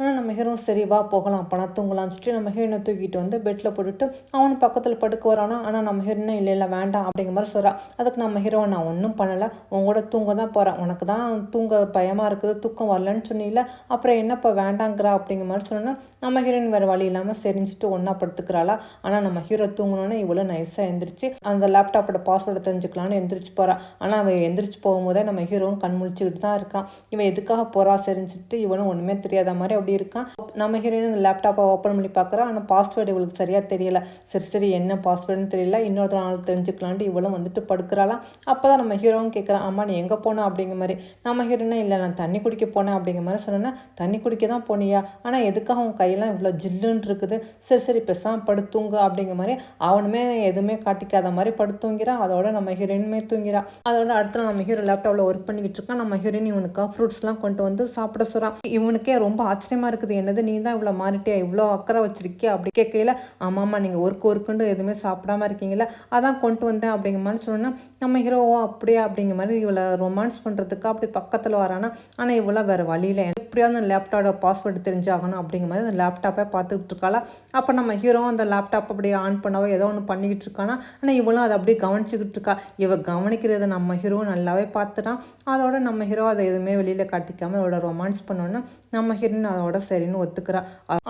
ஆனால் நம்ம ஹீரோ சரி வா போகலாம் அப்போனா தூங்கலாம்னு சொல்லிட்டு நம்ம ஹீரோனை தூக்கிட்டு வந்து பெட்டில் போட்டுட்டு அவனு பக்கத்தில் படுக்க வரானா. ஆனால் நம்ம ஹீரோனை இல்லை இல்லை வேண்டாம் அப்படிங்கிற மாதிரி சொல்கிறா. அதுக்கு நம்ம ஹீரோ நான் ஒன்றும் பண்ணலை, உங்களோட தூங்க தான் போகிறேன், உனக்கு தான் தூங்க பயமாக இருக்குது, தூக்கம் வரலன்னு சொன்னீங்கள, அப்புறம் என்னப்பா வேண்டாங்கிறா அப்படிங்கிற மாதிரி சொன்னோன்னா நம்ம ஹீரோயின் வேறு வழி இல்லாமல் செரிஞ்சிட்டு ஒன்றா படுத்துக்கிறாளா. ஆனால் நம்ம ஹீரோ தூங்கணுன்னு இவ்வளோ நைஸாக எந்திரிச்சு அந்த லேப்டாப்போட பாஸ்வேர்டை தெரிஞ்சுக்கலான்னு எந்திரிச்சு போகிறா. ஆனால் அவன் எந்திரிச்சு போகும்போதே நம்ம ஹீரோவும் கண் முழிச்சுக்கிட்டு தான் இருக்கான். இவன் எதுக்காக போகிறா செரிஞ்சுட்டு இவனும் ஒன்றுமே தெரியாத மாதிரி அப்படி இருக்கான். நம்ம ஹீரோயின் அந்த லேப்டாப்பை ஓப்பன் பண்ணி பார்க்குறா. ஆனால் பாஸ்வேர்டு இவளுக்கு சரியாக தெரியல. சரி சரி என்ன பாஸ்வேர்டுன்னு தெரியல, இன்னொரு நாள் தெரிஞ்சுக்கலான்ட்டு இவளும் வந்துட்டு படுக்கிறாளாம். அப்போ தான் நம்ம ஹீரோவும் கேட்குறான், அம்மா நீ எங்கே போனா அப்படிங்கிற மாதிரி. நம்ம ஹீரோயினா இல்லை நான் தண்ணி குடிக்க போனேன் அப்படிங்கிற மாதிரி சொன்னேன்னா, தண்ணி குடிக்க தான் போனியா, ஆனால் எதுக்காக உன் கையெல்லாம் இவ்வளோ ஜில்லுன்னு இருக்குது, சரி சரி பெருசாக படுத்தூங்க அப்படிங்கிற மாதிரி அவனுமே எதுவுமே காட்டிக்காத மாதிரி படுத்தூங்கிறான். அதோட நம்ம ஹீரோயினுமே தூங்கிறா. அதோட அடுத்த நம்ம ஹீரோ லேப்டாப்பில் ஒர்க் பண்ணிக்கிட்டு இருக்கான். நம்ம ஹீரோயின் இவனுக்காக ஃப்ரூட்ஸ்லாம் கொண்டு வந்து சாப்பிட சொல்கிறான். இவனுக்கே ரொம்ப ஆச்சரியமாக இருக்குது, என்னது நீ தான் இவ்வளோ மாறிட்டியா, இவ்வளோ அக்கறை வச்சிருக்கியா அப்படி கேட்கையில, ஆமாம்மா நீங்கள் ஒர்க்குண்டு எதுவுமே சாப்பிடாம இருக்கீங்களா, அதான் கொண்டு வந்தேன் அப்படிங்கிற மாதிரி சொன்னோன்னா நம்ம ஹீரோவோ அப்படியே அப்படிங்கிற மாதிரி இவளை ரொமான்ஸ் பண்ணுறதுக்கு அப்படி பக்கத்தில் வரானா. ஆனால் இவ்வளோ வேறு வழியில் எப்படியாவது அந்த லேப்டாப்போட பாஸ்வேர்டு தெரிஞ்சாகணும் அப்படிங்கிற மாதிரி அந்த லேப்டாப்பை பார்த்துக்கிட்டு இருக்காளா. அப்போ நம்ம ஹீரோவும் அந்த லேப்டாப் அப்படியே ஆன் பண்ணவோ ஏதோ ஒன்று பண்ணிக்கிட்டு இருக்கானா. ஆனால் இவளும் அதை அப்படியே கவனிச்சுக்கிட்டு இருக்கா. இவ கவனிக்கிறத நம்ம ஹீரோ நல்லாவே பார்த்துட்டான். அதோட நம்ம ஹீரோ அதை எதுவுமே வெளியில் காட்டிக்காமல் இவளோட ரொமான்ஸ் பண்ணோன்னா நம்ம ஹீரோயின் அதோட சரின்னு ஒத்துக்கிறா.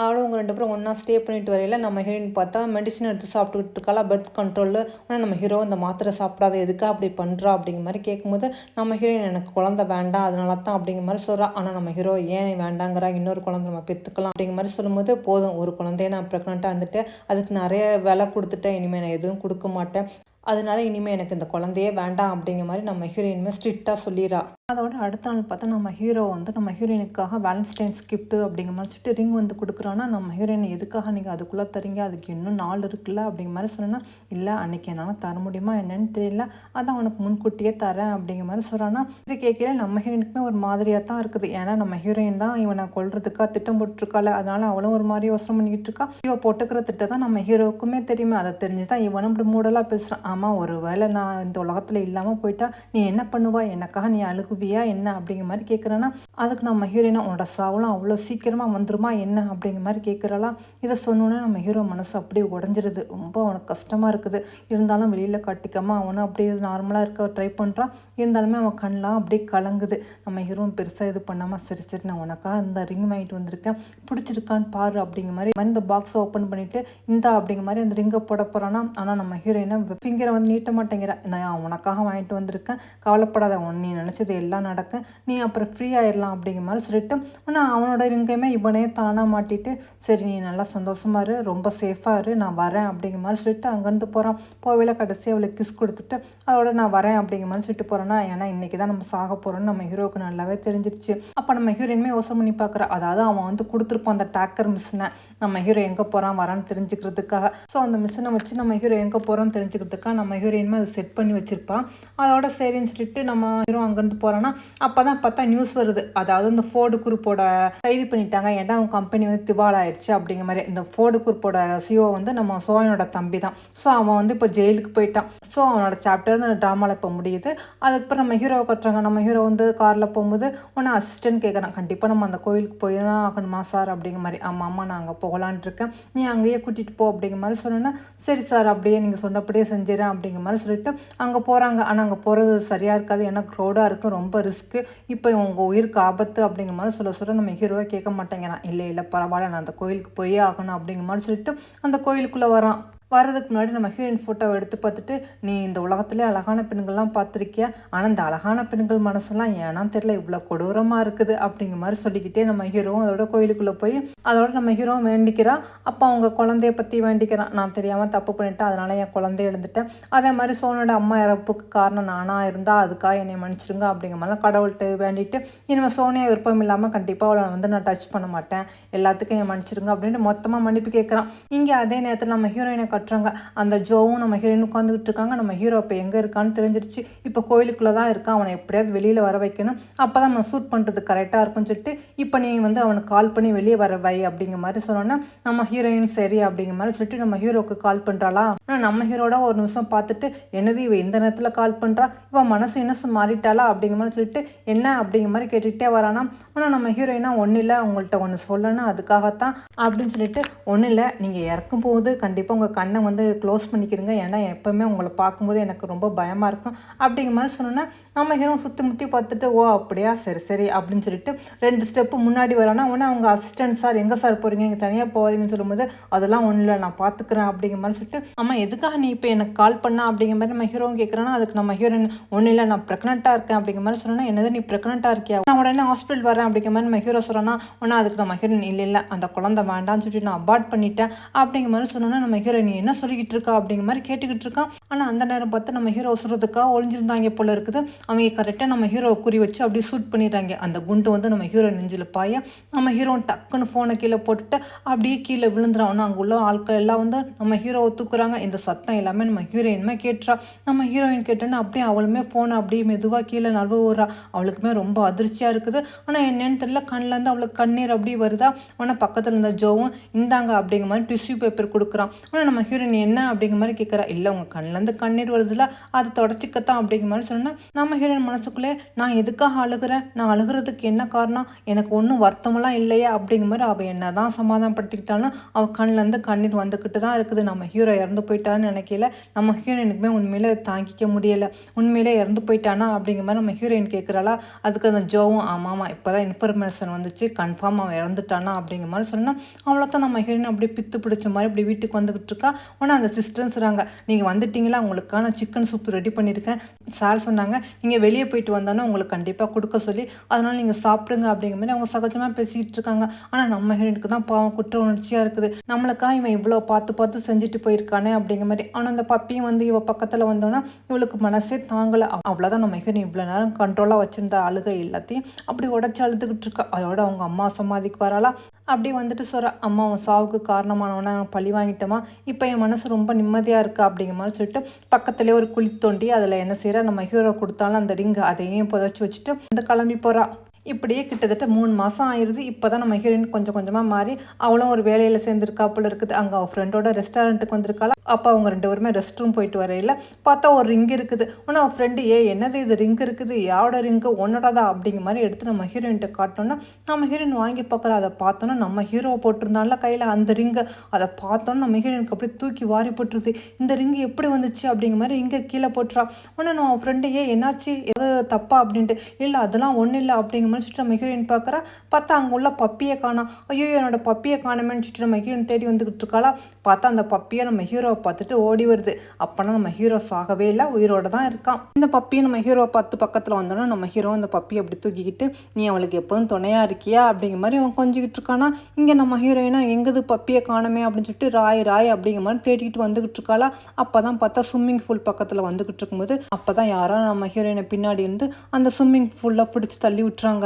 அவளும் அவங்க 2 பேரும் ஒன்றா ஸ்டே பண்ணிட்டு வரையில நம்ம ஹீரோயின் பார்த்தா மெடிசன் எடுத்து சாப்பிட்டுக்கிட்டு இருக்காளா, பர்த் கண்ட்ரோலில். ஆனால் நம்ம ஹீரோ இந்த மாத்திரை சாப்பிடாத எதுக்கா அப்படி பண்ணுறா அப்படிங்கிற மாதிரி கேட்கும்போது நம்ம ஹீரோயின் எனக்கு குழந்தை வேண்டாம் அதனால தான் அப்படிங்கிற மாதிரி சொல்கிறா. ஆனால் நம்ம ஹீரோ ஏன் வேண்டாங்கிறா, இன்னொரு குழந்தை நம்ம பெற்றுக்கலாம் அப்படிங்கிற மாதிரி சொல்லும்போது, போதும் ஒரு குழந்தைய நான் ப்ரெக்னெண்ட்டாக இருந்துட்டு அதுக்கு நிறைய விலை கொடுத்துட்டேன், இனிமேல் நான் எதுவும் கொடுக்க மாட்டேன், அதனால இனிமேல் எனக்கு இந்த குழந்தையே வேண்டாம் அப்படிங்கிற மாதிரி நம்ம ஹீரோயினுமே ஸ்ட்ரிக்டாக சொல்லிடுறா. அதோட அடுத்த நாள் பார்த்தா நம்ம ஹீரோ வந்து நம்ம ஹீரோயினுக்காக வேலண்டைன்ஸ் கிஃப்ட்டு அப்படிங்கிற மாதிரி சொல்லிட்டு ரிங் வந்து கொடுக்குறான்னா. நம்ம ஹீரோயின் எதுக்காக நீங்கள் அதுக்குள்ளே தரீங்க, அதுக்கு இன்னும் நாள் இருக்குல்ல அப்படிங்கிற மாதிரி சொன்னேன்னா, இல்லை அன்றைக்கி என்னால் தர முடியுமா என்னன்னு தெரியல, அதான் அவனுக்கு முன்கூட்டியே தரேன் அப்படிங்கிற மாதிரி சொல்கிறான்னா. இது கேட்கல நம்ம ஹீரோயினுக்குமே ஒரு மாதிரியாக தான் இருக்குது. ஏன்னா நம்ம ஹீரோயின் தான் இவனை கொல்றதுக்காக திட்டம் போட்டுருக்காள். அதனால அவளும் ஒரு மாதிரி யோசனை பண்ணிக்கிட்டு இருக்கா. இவன் போட்டுக்கிற திட்டம் தான் நம்ம ஹீரோவுக்குமே தெரியுமே. அதை தெரிஞ்சு தான் இவனும் இப்படி மூடலாக பேசுகிறான். ஆமாம் ஒரு வேளை நான் இந்த உலகத்தில் இல்லாமல் போயிட்டா நீ என்ன பண்ணுவா, எனக்காக நீ அழுகுவியா என்ன அப்படிங்கிற மாதிரி கேட்குறேன்னா. அதுக்கு நம்ம ஹீரோயினா உன்னோட சாவலாம் அவ்வளோ சீக்கிரமாக வந்துருமா என்ன அப்படிங்கிற மாதிரி கேட்குறாளா. இதை சொன்னோன்னே நம்ம ஹீரோ மனசு அப்படியே உடஞ்சிருது. ரொம்ப அவனுக்கு கஷ்டமாக இருக்குது. இருந்தாலும் வெளியில் காட்டிக்காமல் அவனும் அப்படியே நார்மலாக இருக்க ட்ரை பண்ணுறான். இருந்தாலுமே அவன் கண்ணெலாம் அப்படியே கலங்குது. நம்ம ஹீரோ பெருசாக இது பண்ணாமல் சரி சரி நான் உனக்காக இந்த ரிங் வாங்கிட்டு வந்திருக்கேன், பிடிச்சிருக்கான்னு பாரு அப்படிங்கிற மாதிரி இந்த பாக்ஸை ஓப்பன் பண்ணிவிட்டு இந்தா அப்படிங்கிற மாதிரி அந்த ரிங்கை போட போகிறான்னா. ஆனால் நம்ம ஹீரோயினை ஃபிங்கரை வந்து நீட்ட மாட்டேங்கிறேன். நான் உனக்காக வாங்கிட்டு வந்திருக்கேன், கவலைப்படாத, நீ நினச்சது எல்லாம் நடக்கும், நீ அப்புறம் ஃப்ரீ ஆயிடலாம் அப்படிங்கிற மாதிரி சொல்லிட்டு. ஆனால் அவனோட ரிங்கையுமே இவனே தானாக மாட்டிட்டு சரி நீ நல்லா சந்தோஷமா இரு, ரொம்ப சேஃபாக இரு, நான் வரேன் அப்படிங்கிற மாதிரி சொல்லிட்டு அங்கேருந்து போகிறான். போவையில் கடைசி அவளுக்கு கிஸ் கொடுத்துட்டு அதோட நான் வரேன் அப்படிங்கிற மாதிரி சொல்லிட்டு போகிறேன்னா. ஏன்னா இன்றைக்கி தான் நம்ம சாக போகிறோன்னு நம்ம ஹீரோவுக்கு நல்லாவே தெரிஞ்சிருச்சு. அப்போ நம்ம ஹீரோயினுமே யோசனை பண்ணி பார்க்குறா. அதாவது அவன் வந்து கொடுத்துருப்பான் அந்த டேக்கர் மிஷினை நம்ம ஹீரோ எங்கே போகிறான் வரான்னு தெரிஞ்சுக்கிறதுக்காக. ஸோ அந்த மிஷினை வச்சு நம்ம ஹீரோ எங்கே போகிறோன்னு தெரிஞ்சுக்கிறதுக்காக நம்ம ஹீரோயினுமே அதை செட் பண்ணி வச்சுருப்பான். அதோட சரின்னு சொல்லிட்டு நம்ம ஹீரோ அங்கேருந்து போகிறான்னா. அப்போ தான் பார்த்தா நியூஸ் வருது, அதாவது இந்த ஃபோர்டு குரூப்போட கைது பண்ணிட்டாங்க, ஏன்னா அவன் கம்பெனி வந்து திவால் ஆயிடுச்சு அப்படிங்கிற மாதிரி. இந்த ஃபோர்டு குரூப்போட சிஓ வந்து நம்ம சோயனோட தம்பி தான். ஸோ அவன் வந்து இப்போ ஜெயிலுக்கு போயிட்டான். ஸோ அவனோட சாப்டர் அந்த ட்ராமாவில் இப்போ முடியுது. அதுக்கப்புறம் நம்ம ஹீரோவை கட்டுறாங்க. நம்ம ஹீரோ வந்து காரில் போகும்போது உன்னை அசிஸ்டன்ட் கேட்குறான், கண்டிப்பாக நம்ம அந்த கோயிலுக்கு போய் தான் ஆகணுமா சார் அப்படிங்கிற மாதிரி. ஆமாம் ஆமாம் நான் அங்கே போகலான்ட்டு இருக்கேன், நீ அங்கேயே கூட்டிகிட்டு போ அப்படிங்கிற மாதிரி சொன்னேன்னா. சரி சார் அப்படியே நீங்கள் சொன்னபடியே செஞ்சிடறேன் அப்படிங்கிற மாதிரி சொல்லிட்டு அங்கே போகிறாங்க. ஆனால் அங்கே போகிறது சரியாக இருக்காது, ஏன்னா க்ரௌடாக இருக்கும், ரொம்ப ரிஸ்க்கு, இப்போ உங்கள் உயிருக்கு ஆபத்து அப்படிங்கிற மாதிரி சொல்ல நம்ம ஹீரோவை கேட்க மாட்டேங்கிறான். இல்லை இல்லை பரவாயில்ல நான் அந்த கோயிலுக்கு போயே ஆகணும் அப்படிங்கிற மாதிரி சொல்லிட்டு அந்த கோயிலுக்குள்ளே வரான். வரதுக்கு முன்னாடி நம்ம ஹீரோயின் ஃபோட்டோவை எடுத்து பார்த்துட்டு, நீ இந்த உலகத்திலே அழகான பெண்கள்லாம் பார்த்துருக்கியா, ஆனால் இந்த அழகான பெண்கள் மனசெல்லாம் ஏன்னா தெரியல இவ்வளோ கொடூரமாக இருக்குது அப்படிங்கிற மாதிரி சொல்லிக்கிட்டே நம்ம ஹீரோவும் அதோட கோயிலுக்குள்ளே போய் அதோட நம்ம ஹீரோவும் வேண்டிக்கிறான். அப்போ அவங்க குழந்தைய பற்றி வேண்டிக்கிறான். நான் தெரியாமல் தப்பு பண்ணிட்டேன், அதனால் என் குழந்தைய எழுந்துட்டேன், அதே மாதிரி சோனோட அம்மா இறப்புக்கு காரணம் நானாக இருந்தால் அதுக்காக என்னை மன்னிச்சிடுங்க அப்படிங்கிற மாதிரிலாம் கடவுள்கிட்ட வேண்டிட்டு, இனிமேல் சோனியா விருப்பம் இல்லாமல் கண்டிப்பாக அவளை வந்து நான் டச் பண்ண மாட்டேன், எல்லாத்துக்கும் என்னை மன்னிச்சிடுங்க அப்படின்ட்டு மொத்தமாக மன்னிப்பு கேட்குறான். இங்கே அதே நேரத்தில் நம்ம ஹீரோயினை காட்டுறாங்க. அந்த ஜோவும் நம்ம ஹீரோயின் உட்காந்துக்கிட்டு இருக்காங்க. நம்ம ஹீரோ இப்போ எங்கே இருக்கான்னு தெரிஞ்சிருச்சு. இப்போ கோயிலுக்குள்ளே தான் இருக்கான். அவனை எப்படியாவது வெளியில் வர வைக்கணும். அப்போ தான் நம்ம ஷூட் பண்ணுறது கரெக்டாக இருக்கும்னு சொல்லிட்டு இப்போ நீ வந்து அவனுக்கு கால் பண்ணி வெளியே வர வை அப்படிங்கிற மாதிரி சொன்னோன்னா நம்ம ஹீரோயின் சரி அப்படிங்கிற மாதிரி சொல்லிட்டு நம்ம ஹீரோவுக்கு கால் பண்ணுறாளா. ஆனால் நம்ம ஹீரோட ஒரு நிமிஷம் பார்த்துட்டு என்னது இவ இந்த நேரத்தில் கால் பண்ணுறா, இவன் மனசு என்ன மாறிட்டாளா அப்படிங்கிற மாதிரி சொல்லிட்டு என்ன அப்படிங்கிற மாதிரி கேட்டுக்கிட்டே வரானா. ஆனால் நம்ம ஹீரோயினா ஒன்றும் இல்லை, உங்கள்கிட்ட ஒன்று சொல்லணும் அதுக்காகத்தான் அப்படின்னு சொல்லிட்டு ஒன்றும் இல்லை, நீங்கள் இறக்கும் போது கண்டிப்பாக உங்கள் கண்ணை வந்து க்ளோஸ் பண்ணிக்கிறீங்க, ஏன்னா எப்போவுமே உங்களை பார்க்கும்போது எனக்கு ரொம்ப பயமாக இருக்கும் அப்படிங்கிற மாதிரி சொன்னோன்னா நம்ம ஹீரோ சுற்றி முற்றி பார்த்துட்டு ஓ அப்படியா சரி சரி அப்படின்னு சொல்லிட்டு 2 ஸ்டெப்பு முன்னாடி வரானா. உடனே அவங்க அசிஸ்டன்ட் சார் எங்கே சார் போகிறீங்க, நீங்கள் தனியாக போகாதீங்கன்னு சொல்லும்போது அதெல்லாம் ஒன்றும் இல்லை நான் பார்த்துக்கிறேன் அப்படிங்கிற மாதிரி சொல்லிட்டு ஆமாம் எதுக்காக நீ இப்போ எனக்கு கால் பண்ணா அப்படிங்கிற மாதிரி நம்ம ஹீரோவும் கேட்குறான்னா அதுக்கு நம்ம ஹீரோயின் ஒன்றும் இல்லை நான் ப்ரெக்னெண்ட்டாக இருக்கேன் அப்படிங்கிற மாதிரி சொன்னோன்னா என்னது நீ ப்ரெக்னெண்ட்டாக இருக்கியா, நான் உடனே ஹாஸ்பிட்டல் வரேன் அப்படிங்கிற மாதிரி நம்ம ஹீரோ சொல்கிறேன்னா ஒன்றா அதுக்கு நம்ம ஹீரோயின் இல்லை இல்லை அந்த குழந்தை வேண்டான்னு சொல்லிட்டு நான் அபார்ட் பண்ணிட்டேன் அப்படிங்கிற மாதிரி சொன்னோன்னா நம்ம ஹீரோயின் என்ன சொல்லிக்கிட்டு இருக்கா அப்படிங்கிற மாதிரி கேட்டுக்கிட்டு இருக்கான். ஆனால் அந்த நேரம் பார்த்து நம்ம ஹீரோ சொல்கிறதுக்காக ஒளிஞ்சிருந்தாங்க போல இருக்குது. அவங்க கரெக்டாக நம்ம ஹீரோவை குறி வச்சு அப்படியே ஷூட் பண்ணிடுறாங்க. அந்த குண்டு வந்து நம்ம ஹீரோ நெஞ்சில் பாய நம்ம ஹீரோ டக்குன்னு ஃபோனை கீழே போட்டுட்டு அப்படியே கீழே விழுந்துறான். அங்கே உள்ள ஆட்கள் எல்லாம் வந்து நம்ம ஹீரோவை தூக்குறாங்க. இந்த சத்தம் எல்லாமே நம்ம ஹீரோயினுமே கேட்டுறா. நம்ம ஹீரோயின் கேட்டோன்னா அப்படியே அவளுமே ஃபோனை அப்படியே மெதுவாக கீழே நழுவுறா. அவளுக்குமே ரொம்ப அதிர்ச்சியாக இருக்குது. ஆனால் என்னன்னு தெரியல கண்ணிலேருந்து அவளுக்கு கண்ணீர் அப்படி வருதா. ஆனால் பக்கத்தில் இருந்த ஜோவும் இந்தாங்க அப்படிங்கிற மாதிரி டிஷ்யூ பேப்பர் கொடுக்குறான். ஆனால் நம்ம ஹீரோயின் என்ன அப்படிங்கிற மாதிரி கேட்குறா. இல்லை உங்கள் கண்ணிலேருந்து கண்ணீர் வருதுல அதை தொடச்சிக்கத்தான் அப்படிங்கிற மாதிரி சொன்னால் நம்ம ஹீரோயின் மனசுக்குள்ளே நான் எதுக்காக அழுகிறேன், நான் அழுகிறதுக்கு என்ன காரணம், எனக்கு ஒன்றும் வருத்தமெல்லாம் இல்லையா அப்படிங்கிற மாதிரி அவள் என்ன தான் சமாதானப்படுத்திக்கிட்டாலும் அவள் கண்ணிலேருந்து கண்ணீர் வந்துக்கிட்டு தான் இருக்குது. நம்ம ஹீரோ இறந்து போயிட்டான்னு நினைக்கல. நம்ம ஹீரோயினுக்குமே உண்மையிலே தாங்கிக்க முடியலை. உண்மையிலே இறந்து போயிட்டானா அப்படிங்கிற மாதிரி நம்ம ஹீரோயின் கேட்குறாளா. அதுக்கு அந்த ஜோவும் ஆமாம் இப்போ தான் இன்ஃபர்மேஷன் வந்துச்சு கன்ஃபார்ம் அவன் இறந்துட்டானா அப்படிங்கிற மாதிரி சொன்னால் அவளை தான் நம்ம ஹீரோயின் அப்படியே பித்து பிடிச்ச மாதிரி இப்படி வீட்டுக்கு வந்துக்கிட்டு இருக்கா. ஆனால் அந்த சிஸ்டர்ஸ் சொல்கிறாங்க நீங்கள் வந்துட்டீங்களா, உங்களுக்கான சிக்கன் சூப் ரெடி பண்ணியிருக்கேன், சார் சொன்னாங்க நீங்கள் வெளியே போயிட்டு வந்தோன்னா உங்களுக்கு கண்டிப்பாக கொடுக்க சொல்லி அதனால் நீங்கள் சாப்பிடுங்க அப்படிங்கிற மாதிரி அவங்க சகஜமாக பேசிக்கிட்டு இருக்காங்க. ஆனால் நம்ம ஹீரோயினுக்கு தான் பாவம் குற்ற உணர்ச்சியாக இருக்குது. நம்மளுக்கா இவன் இவ்வளோ பார்த்து செஞ்சுட்டு போயிருக்கானே அப்படிங்கிற மாதிரி. ஆனால் அந்த பப்பியும் வந்து இவள் பக்கத்தில் வந்தோன்னா இவளுக்கு மனசே தாங்கலை. அவ்வளோதான் நம்ம ஹீரோயின் இவ்வளோ நேரம் கண்ட்ரோலாக வச்சுருந்த அழுகை எல்லாத்தையும் அப்படி உடச்சி அழுதுகிட்டு இருக்கா. அதோட அவங்க அம்மா சமாதிக்கு வராளா. அப்படி வந்துட்டு சொல்கிறா அம்மா அவன் சாவுக்கு காரணமானவனா பழி வாங்கிட்டோமா, இப்போ என் மனசு ரொம்ப நிம்மதியாக இருக்கா அப்படிங்கிற மாதிரி சொல்லிட்டு பக்கத்துலேயே ஒரு குழி தோண்டி அதில் என்ன செய்கிறா நம்ம ஹீரோ கொடுத்தாலும் அந்த ரிங்கு அதையும் புதைச்சி வச்சுட்டு வந்து கிளம்பி போகிறா. இப்படியே கிட்டத்தட்ட 3 மாதம் ஆயிடுது. இப்போ தான் நம்ம ஹீரோயின் கொஞ்சம் கொஞ்சமாக மாறி அவளும் ஒரு வேலையில் சேர்ந்துருக்கா போல இருக்குது. அங்கே அவள் ஃப்ரெண்டோட ரெஸ்டாரண்ட்டுக்கு வந்திருக்காளா. அப்போ அவங்க 2 பேருமே ரெஸ்ட் ரூம் போயிட்டு வரையில பார்த்தா ஒரு ரிங் இருக்குது. ஆனால் அவள் ஃப்ரெண்டு என்னது இது ரிங் இருக்குது, யாரோட ரிங்கு உன்னோடதா அப்படிங்கிற மாதிரி எடுத்து நம்ம ஹீரோயின்கிட்ட காட்டோன்னா நம்ம ஹீரோயின் வாங்கி பார்க்குறா. அதை பார்த்தோன்னா நம்ம ஹீரோவை போட்டிருந்தால கையில் அந்த ரிங்கை அதை பார்த்தோன்னா நம்ம ஹீரோயினுக்கு அப்படியே தூக்கி வாரி போட்டுருது. இந்த ரிங்கு எப்படி வந்துச்சு அப்படிங்கிற மாதிரி இங்கே கீழே போட்டுறா. உடனே நம்ம ஃப்ரெண்டு என்னாச்சு எது தப்பா அப்படின்ட்டு இல்லை அதெல்லாம் ஒன்றும் இல்லை அப்படிங்கிற மாதிரி சொல்லிட்டு நம்ம ஹீரோயின் பார்க்குறா. பார்த்தா அங்கே உள்ள பப்பியை காணோம். ஐயோ என்னோட பப்பியை காணமேன்னு சொல்லிட்டு நம்ம ஹீரோயின் தேடி வந்துக்கிட்டு இருக்காளா. பார்த்தா அந்த பப்பியை நம்ம ஹீரோவை பார்த்துட்டு ஓடி வருது. அப்போனா நம்ம ஹீரோ சாகவே இல்லை, உயிரோட தான் இருக்கான். இந்த பப்பியை நம்ம ஹீரோவை பார்த்து பக்கத்தில் வந்தோன்னா நம்ம ஹீரோ அந்த பப்பியை அப்படி தூக்கிக்கிட்டு நீ அவளுக்கு எப்போதும் துணையாக இருக்கியா அப்படிங்கிற மாதிரி அவன் கொஞ்சிக்கிட்டு இருக்கானா. இங்கே நம்ம ஹீரோயினா எங்கது பப்பியை காணமே அப்படின்னு சொல்லிட்டு ராய் அப்படிங்கிற மாதிரி தேடிக்கிட்டு வந்துக்கிட்டு இருக்காளா. அப்போ தான் பார்த்தா ஸ்விம்மிங் பூல் பக்கத்தில் வந்துக்கிட்டு இருக்கும்போது அப்போ தான் யாரோ நம்ம ஹீரோயினை பின்னாடி இருந்து அந்த ஸ்விம்மிங் பூலில் பிடிச்சி தள்ளி விட்டுறாங்க.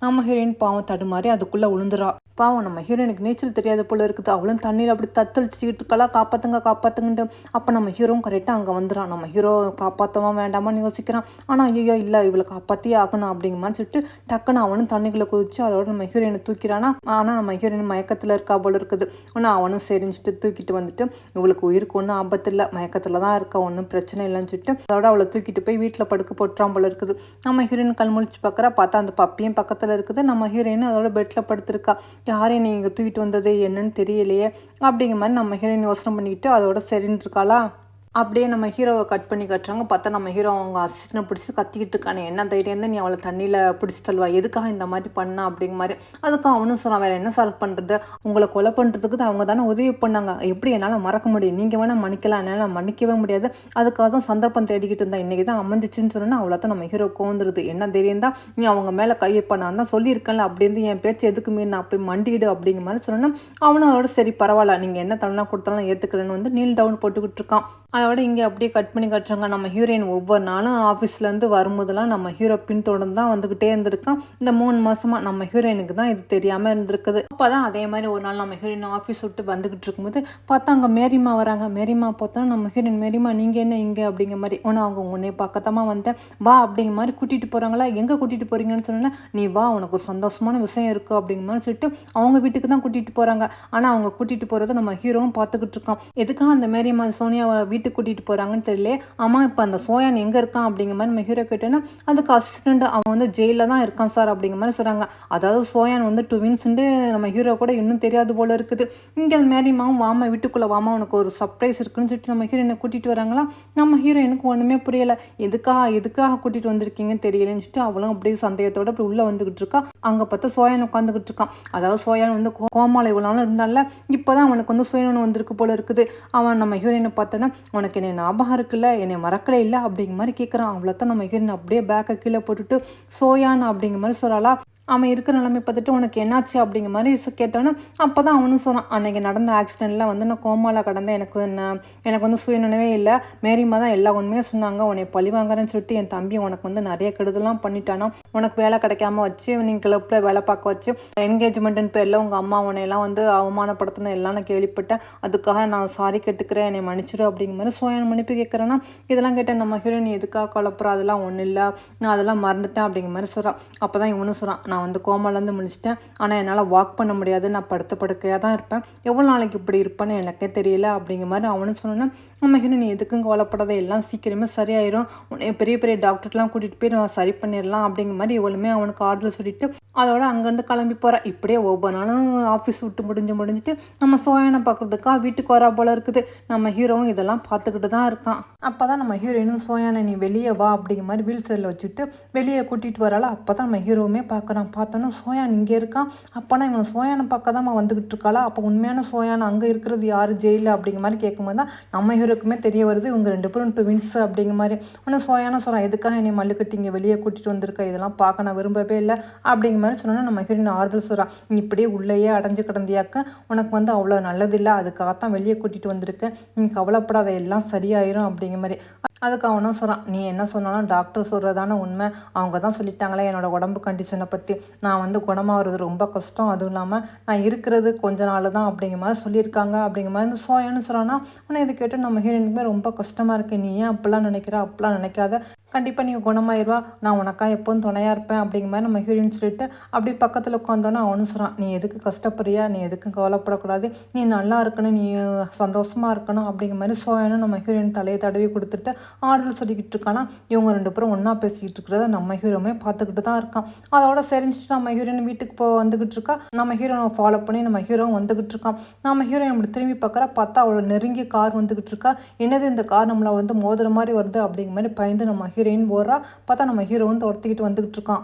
நம்ம ஹீரோயின் பாவம் தடுமாறி அதுக்குள்ளே விழுந்துரா. பாவம் நம்ம ஹீரோயினுக்கு நீச்சல் தெரியாத போல இருக்குது. அவளும் தண்ணியில் அப்படி தத்தளிச்சுக்கிட்டு இருக்கலாம் காப்பாற்றுங்கன்ட்டு. அப்போ நம்ம ஹீரோவும் கரெக்டாக அங்கே வந்துடான். நம்ம ஹீரோ காப்பாற்றவா வேண்டாமான்னு யோசிக்கிறான். ஆனால் ஐயோ இல்லை இவளை காப்பாற்றியே ஆகணும் அப்படிங்கிற மாதிரி சொல்லிட்டு டக்குன்னு அவனும் தண்ணிக்குள்ளே குதிச்சு அதோட நம்ம ஹீரோயினை தூக்கிறானா. ஆனால் நம்ம ஹீரோயின் மயக்கத்தில் இருக்கா போல இருக்குது. ஆனால் அவனும் சரிஞ்சிட்டு தூக்கிட்டு வந்துட்டு இவளுக்கு உயிருக்கு ஒன்றும் ஆபத்து இல்லை, மயக்கத்தில் தான் இருக்கா, ஒன்றும் பிரச்சனை இல்லைன்னு சொல்லிட்டு அதோட அவளை தூக்கிட்டு போய் வீட்டில் படுக்க போட்டுறான் போல இருக்குது. நம்ம ஹீரோயின் கண் முழிச்சு பார்க்குறா. பார்த்தா அந்த பப்பியும் பக்கத்தில் இருக்குது. நம்ம ஹீரோயின் அதோட பெட்டில் படுத்திருக்கா. யாரையும் நீங்கள் தூக்கிட்டு வந்தது என்னன்னு தெரியலையே அப்படிங்கிற மாதிரி நம்ம ஹீரோயின் யோசனை பண்ணிக்கிட்டு அதோட சரின்னு இருக்காளா. அப்படியே நம்ம ஹீரோவை கட் பண்ணி கட்டுறாங்க. பார்த்தா நம்ம ஹீரோ அவங்க அசிஸ்டன்ட் பிடிச்சி கத்திக்கிட்டு இருக்கானே என்ன தைரியம் தான் நீ அவளை தண்ணியில் பிடிச்சி தள்ளுவா, எதுக்காக இந்த மாதிரி பண்ணா அப்படிங்கிற மாதிரி. அதுக்கு அவனும் சொன்னான் வேறு என்ன சால்வ் பண்ணுறது, உங்களை கொலை பண்ணுறதுக்கு அவங்க தானே உதவி பண்ணாங்க, எப்படி என்னால் மறக்க முடியும், நீங்கள் வேணால் மன்னிக்கலாம், என்னால் மன்னிக்கவே முடியாது, அதுக்காக தான் சந்தர்ப்பம் தேடிக்கிட்டு இருந்தா இன்றைக்கி தான் அமைஞ்சிச்சின்னு சொன்னால் அவளை தான் நம்ம ஹீரோ கோந்துருது. என்ன தைரியம் தான் நீ அவங்க மேலே கை வைப்ப, நான் தான் சொல்லியிருக்கேன்ல அப்படின்னு என் பேச்சு எதுக்கு மீறி நான் போய் மண்டிடு அப்படிங்கிற மாதிரி சொன்னேன்னா அவனும் அதோட சரி பரவாயில்ல நீங்கள் என்ன தள்ளனா கொடுத்தாலும் ஏற்றுக்கிறேன்னு வந்து நீல் டவுன் போட்டுக்கிட்டு இருக்கான். அதோட இங்கே அப்படியே கட் பண்ணி காட்டுறாங்க. நம்ம ஹீரோயின் ஒவ்வொரு நாளும் ஆஃபீஸ்லேருந்து வரும்போதெல்லாம் நம்ம ஹீரோ பின்தொடர்ந்து தான் வந்துக்கிட்டே இருந்திருக்கான். இந்த 3 மாசமா நம்ம ஹீரோயினுக்கு தான் இது தெரியாமல் இருந்திருக்குது. அப்போ தான் அதே மாதிரி ஒரு நாள் நம்ம ஹீரோயின் ஆஃபீஸ் விட்டு வந்துக்கிட்டு இருக்கும்போது பார்த்தா அங்கே மேரிமா வராங்க. மேரிமா பார்த்தோன்னா நம்ம ஹீரோயின், மேரிமா நீங்கள் என்ன இங்கே அப்படிங்கிற மாதிரி. ஆனால் அவங்க உன்னை பக்கத்தமாக வந்தேன் வா அப்படிங்கிற மாதிரி கூட்டிகிட்டு போகிறாங்களா. எங்கே கூட்டிகிட்டு போகிறீங்கன்னு சொன்னேன்னா, நீ வா உனக்கு ஒரு சந்தோஷமான விஷயம் இருக்குது அப்படிங்கிற மாதிரி சொல்லிட்டு அவங்க வீட்டுக்கு தான் கூட்டிகிட்டு போகிறாங்க. ஆனால் அவங்க கூட்டிகிட்டு போகிறத நம்ம ஹீரோவும் பார்த்துக்கிட்டு இருக்கான். எதுக்காக அந்த மேரிமா சோனியா வீட்டுக்கு கூட்டிகிட்டு போகிறாங்கன்னு தெரியல. ஆமாம் இப்போ அந்த சோயான் எங்கே இருக்கான் அப்படிங்கிற மாதிரி நம்ம ஹீரோ கேட்டேன்னா, அதுக்கு அசிஸ்டண்ட் அவன் வந்து ஜெயிலில் தான் இருக்கான் சார் அப்படிங்கிற மாதிரி சொல்கிறாங்க. அதாவது சோயான் வந்து ட்வின்ஸுன்ட்டு நம்ம ஹீரோ கூட இன்னும் தெரியாது போல இருக்குது. இங்கே மேரிமாவும் வாமா வீட்டுக்குள்ளே வாமா உனக்கு ஒரு சர்ப்ரைஸ் இருக்குன்னு சொல்லிட்டு நம்ம ஹீரோயினை கூட்டிகிட்டு வராங்களா. நம்ம ஹீரோயினுக்கு ஒன்றுமே புரியலை. எதுக்காக கூட்டிகிட்டு வந்திருக்கீங்கன்னு தெரியலன்னு சொல்லிட்டு அவளும் அப்படியே சந்தேகத்தோட அப்படி உள்ளே வந்துக்கிட்டு இருக்கா. அங்கே பார்த்தா சோயான் உட்காந்துக்கிட்டு இருக்கான். அதாவது சோயான் வந்து கோமால இவ்வளோ நாளும் இருந்தால இப்போ தான் அவனுக்கு வந்து சுயநலம் வந்திருக்கு போல இருக்குது. அவன் நம்ம ஹீரோயினை பார்த்தோன்னா, உனக்கு என்னை ஞாபகம் இருக்குல்ல, என்னை மறக்கலை இல்லை அப்படிங்கிற மாதிரி கேட்குறான். அவ்வளோத்தான் நம்ம ஹீரோயின் அப்படியே பேக்கை கீழே போட்டுட்டு சோயான் அப்படிங்கிற மாதிரி சொல்லலாம். அவன் இருக்கிற நிலைமை பார்த்துட்டு உனக்கு என்னாச்சு அப்படிங்கிற மாதிரி கேட்டோன்னா, அப்போ தான் அவனும் சொன்னான், அன்றைக்கி நடந்த ஆக்சிடெண்ட்டில் வந்து நான் கோமாவில் கடந்தேன். எனக்கு வந்து சுயநினைவே இல்லை. மேரிமா தான் எல்லா உண்மையாக சொன்னாங்க. உன்னை பழி வாங்குறேன்னு சொல்லிட்டு என் தம்பி உனக்கு வந்து நிறைய கெடுதலாம் பண்ணிட்டானா. உனக்கு வேலை கிடைக்காம வச்சு நீங்கள் கிளப்பில் வேலை பார்க்க வச்சு என்கேஜ்மெண்ட்டுன்னு பேரில் உங்கள் அம்மா உன்னையெல்லாம் வந்து அவமானப்படுத்தின எல்லாம் நான் கேள்விப்பட்டேன். அதுக்காக நான் சாரி கேட்டுக்கிறேன், என்னை மன்னிச்சிடு அப்படிங்கிற மாதிரி சோயான் மன்னிப்பு கேட்குறேன்னா, இதெல்லாம் கேட்டேன் நம்ம ஹீரோயின் எதுக்காக குழப்புற, அதெல்லாம் ஒன்றும் இல்லை, நான் அதெல்லாம் மறந்துட்டேன் அப்படிங்கிற மாதிரி சொல்கிறான். அப்போ தான் இவனும் சொல்கிறான், நான் வந்து கோமாலேருந்து முடிச்சிட்டேன். ஆனால் என்னால் வாக் பண்ண முடியாது. நான் படுக்கையாக தான் இருப்பேன். எவ்வளோ நாளைக்கு இப்படி இருப்பேன்னு எனக்கே தெரியல அப்படிங்கிற மாதிரி அவனு சொன்னோன்னா, நம்ம ஹீரோயின் நீ எதுக்கும் கவலைப்படாத, எல்லாம் சீக்கிரமே சரியாயிரும். பெரிய பெரிய டாக்டர்லாம் கூட்டிகிட்டு போய் நான் சரி பண்ணிடலாம் அப்படிங்கிற மாதிரி இவளுமே அவனுக்கு ஆறுதல் சொல்லிட்டு அதோட அங்கேருந்து கிளம்பி போகிறேன். இப்படியே ஒவ்வொரு நாளும் ஆஃபீஸ் விட்டு முடிஞ்சிட்டு நம்ம சோயானை பார்க்குறதுக்காக வீட்டுக்கு வரா போல இருக்குது. நம்ம ஹீரோவும் இதெல்லாம் பார்த்துக்கிட்டு தான் இருக்கான். அப்போ தான் நம்ம ஹீரோயினும் சோயானை நீ வெளியே வா அப்படிங்கிற மாதிரி வீல் சைடில் வச்சுட்டு வெளியே கூட்டிகிட்டு வரால. அப்போ தான் நம்ம ஹீரோவுமே பார்க்குறான். பார்த்தோன்னா சோயான் இங்கே இருக்கான். அப்போனா இவன் சோயானை பார்க்க தான் வந்துக்கிட்டு இருக்காளா. அப்போ உண்மையான சோயான் அங்கே இருக்கிறது யார் ஜெயிலில் அப்படிங்கிற மாதிரி கேட்கும்போது தான் நம்ம ஹீரோக்குமே தெரிய வருது இவங்க 2 பேரும் ட்வின்ஸ் அப்படிங்கிற மாதிரி. ஆனால் சோயானா சொல்கிறான், எதுக்காக என்னை மல்லுக்கட்டி இங்கே வெளியே கூட்டிகிட்டு வந்திருக்கா, இதெல்லாம் பார்க்க நான் விரும்பவே இல்லை அப்படிங்கிற மாதிரி சொன்னோன்னா நம்ம ஹீரோயின் ஆறுதல் சொல்கிறான், நீ இப்படியே உள்ளேயே அடைஞ்சு கிடந்தியாக்க உனக்கு வந்து அவ்வளோ நல்லதில்லை, அதுக்காகத்தான் வெளியே கூட்டிகிட்டு வந்திருக்கேன், நீ கவலைப்படாத எல்லாம் சரியாயிரும் அப்படிங்கிற மாதிரி. அதுக்கு அவனும் சொல்கிறான், நீ என்ன சொன்னாலும் டாக்டர் சொல்கிறதான உண்மை, அவங்க தான் சொல்லிட்டாங்களே என்னோடய உடம்பு கண்டிஷனை பற்றி, நான் வந்து குணமாகிறது ரொம்ப கஷ்டம், அதுவும் இல்லாமல் நான் இருக்கிறது கொஞ்ச நாள் தான் அப்படிங்கிற மாதிரி சொல்லியிருக்காங்க அப்படிங்கிற மாதிரி. இந்த சோயான்னு சொல்கிறான்னா, ஆனால் இதை கேட்டு நம்ம ஹீரோயினுக்குமே ரொம்ப கஷ்டமாக இருக்குது. நீ ஏன் அப்படிலாம் நினைக்கிற, அப்படிலாம் நினைக்காத, கண்டிப்பாக நீங்கள் குணமாயிருவா, நான் உனக்காக எப்போவும் துணையாக இருப்பேன் அப்படிங்கிற மாதிரி நம்ம ஹீரோயின் சொல்லிட்டு அப்படி பக்கத்தில் உட்காந்தோன்னா அவனு சொல்கிறான், நீ எதுக்கு கஷ்டப்படுறியா, நீ எதுக்கும் கவலைப்படக்கூடாது, நீ நல்லா இருக்கணும், நீ சந்தோஷமாக இருக்கணும் அப்படிங்கிற மாதிரி சோயானும் நம்ம ஹீரோயின் தலையை தடவி கொடுத்துட்டு ஆறுதல் சொல்லிக்கிட்டு இருக்கானா. இவங்க 2 பேரும் ஒன்றா பேசிக்கிட்டு இருக்கிறத நம்ம ஹீரோமே பார்த்துக்கிட்டு தான் இருக்கான். அதோட சரிஞ்சிட்டு நம்ம ஹீரோயின் வீட்டுக்கு வந்துக்கிட்டு இருக்கா. நம்ம ஹீரோனை ஃபாலோ பண்ணி நம்ம ஹீரோவும் வந்துக்கிட்டு இருக்கான். நம்ம ஹீரோயின் அப்படி திரும்பி பார்த்தா அவளோட நெருங்கிய கார் வந்துக்கிட்டு இருக்கா. என்னது இந்த கார் நம்மளை வந்து மோதுற மாதிரி வருது அப்படிங்கிற மாதிரி பயந்து நம்ம ஹீரோயின் போகிறா. பார்த்தா நம்ம ஹீரோவும் துரத்திக்கிட்டு வந்துக்கிட்டு இருக்கான்.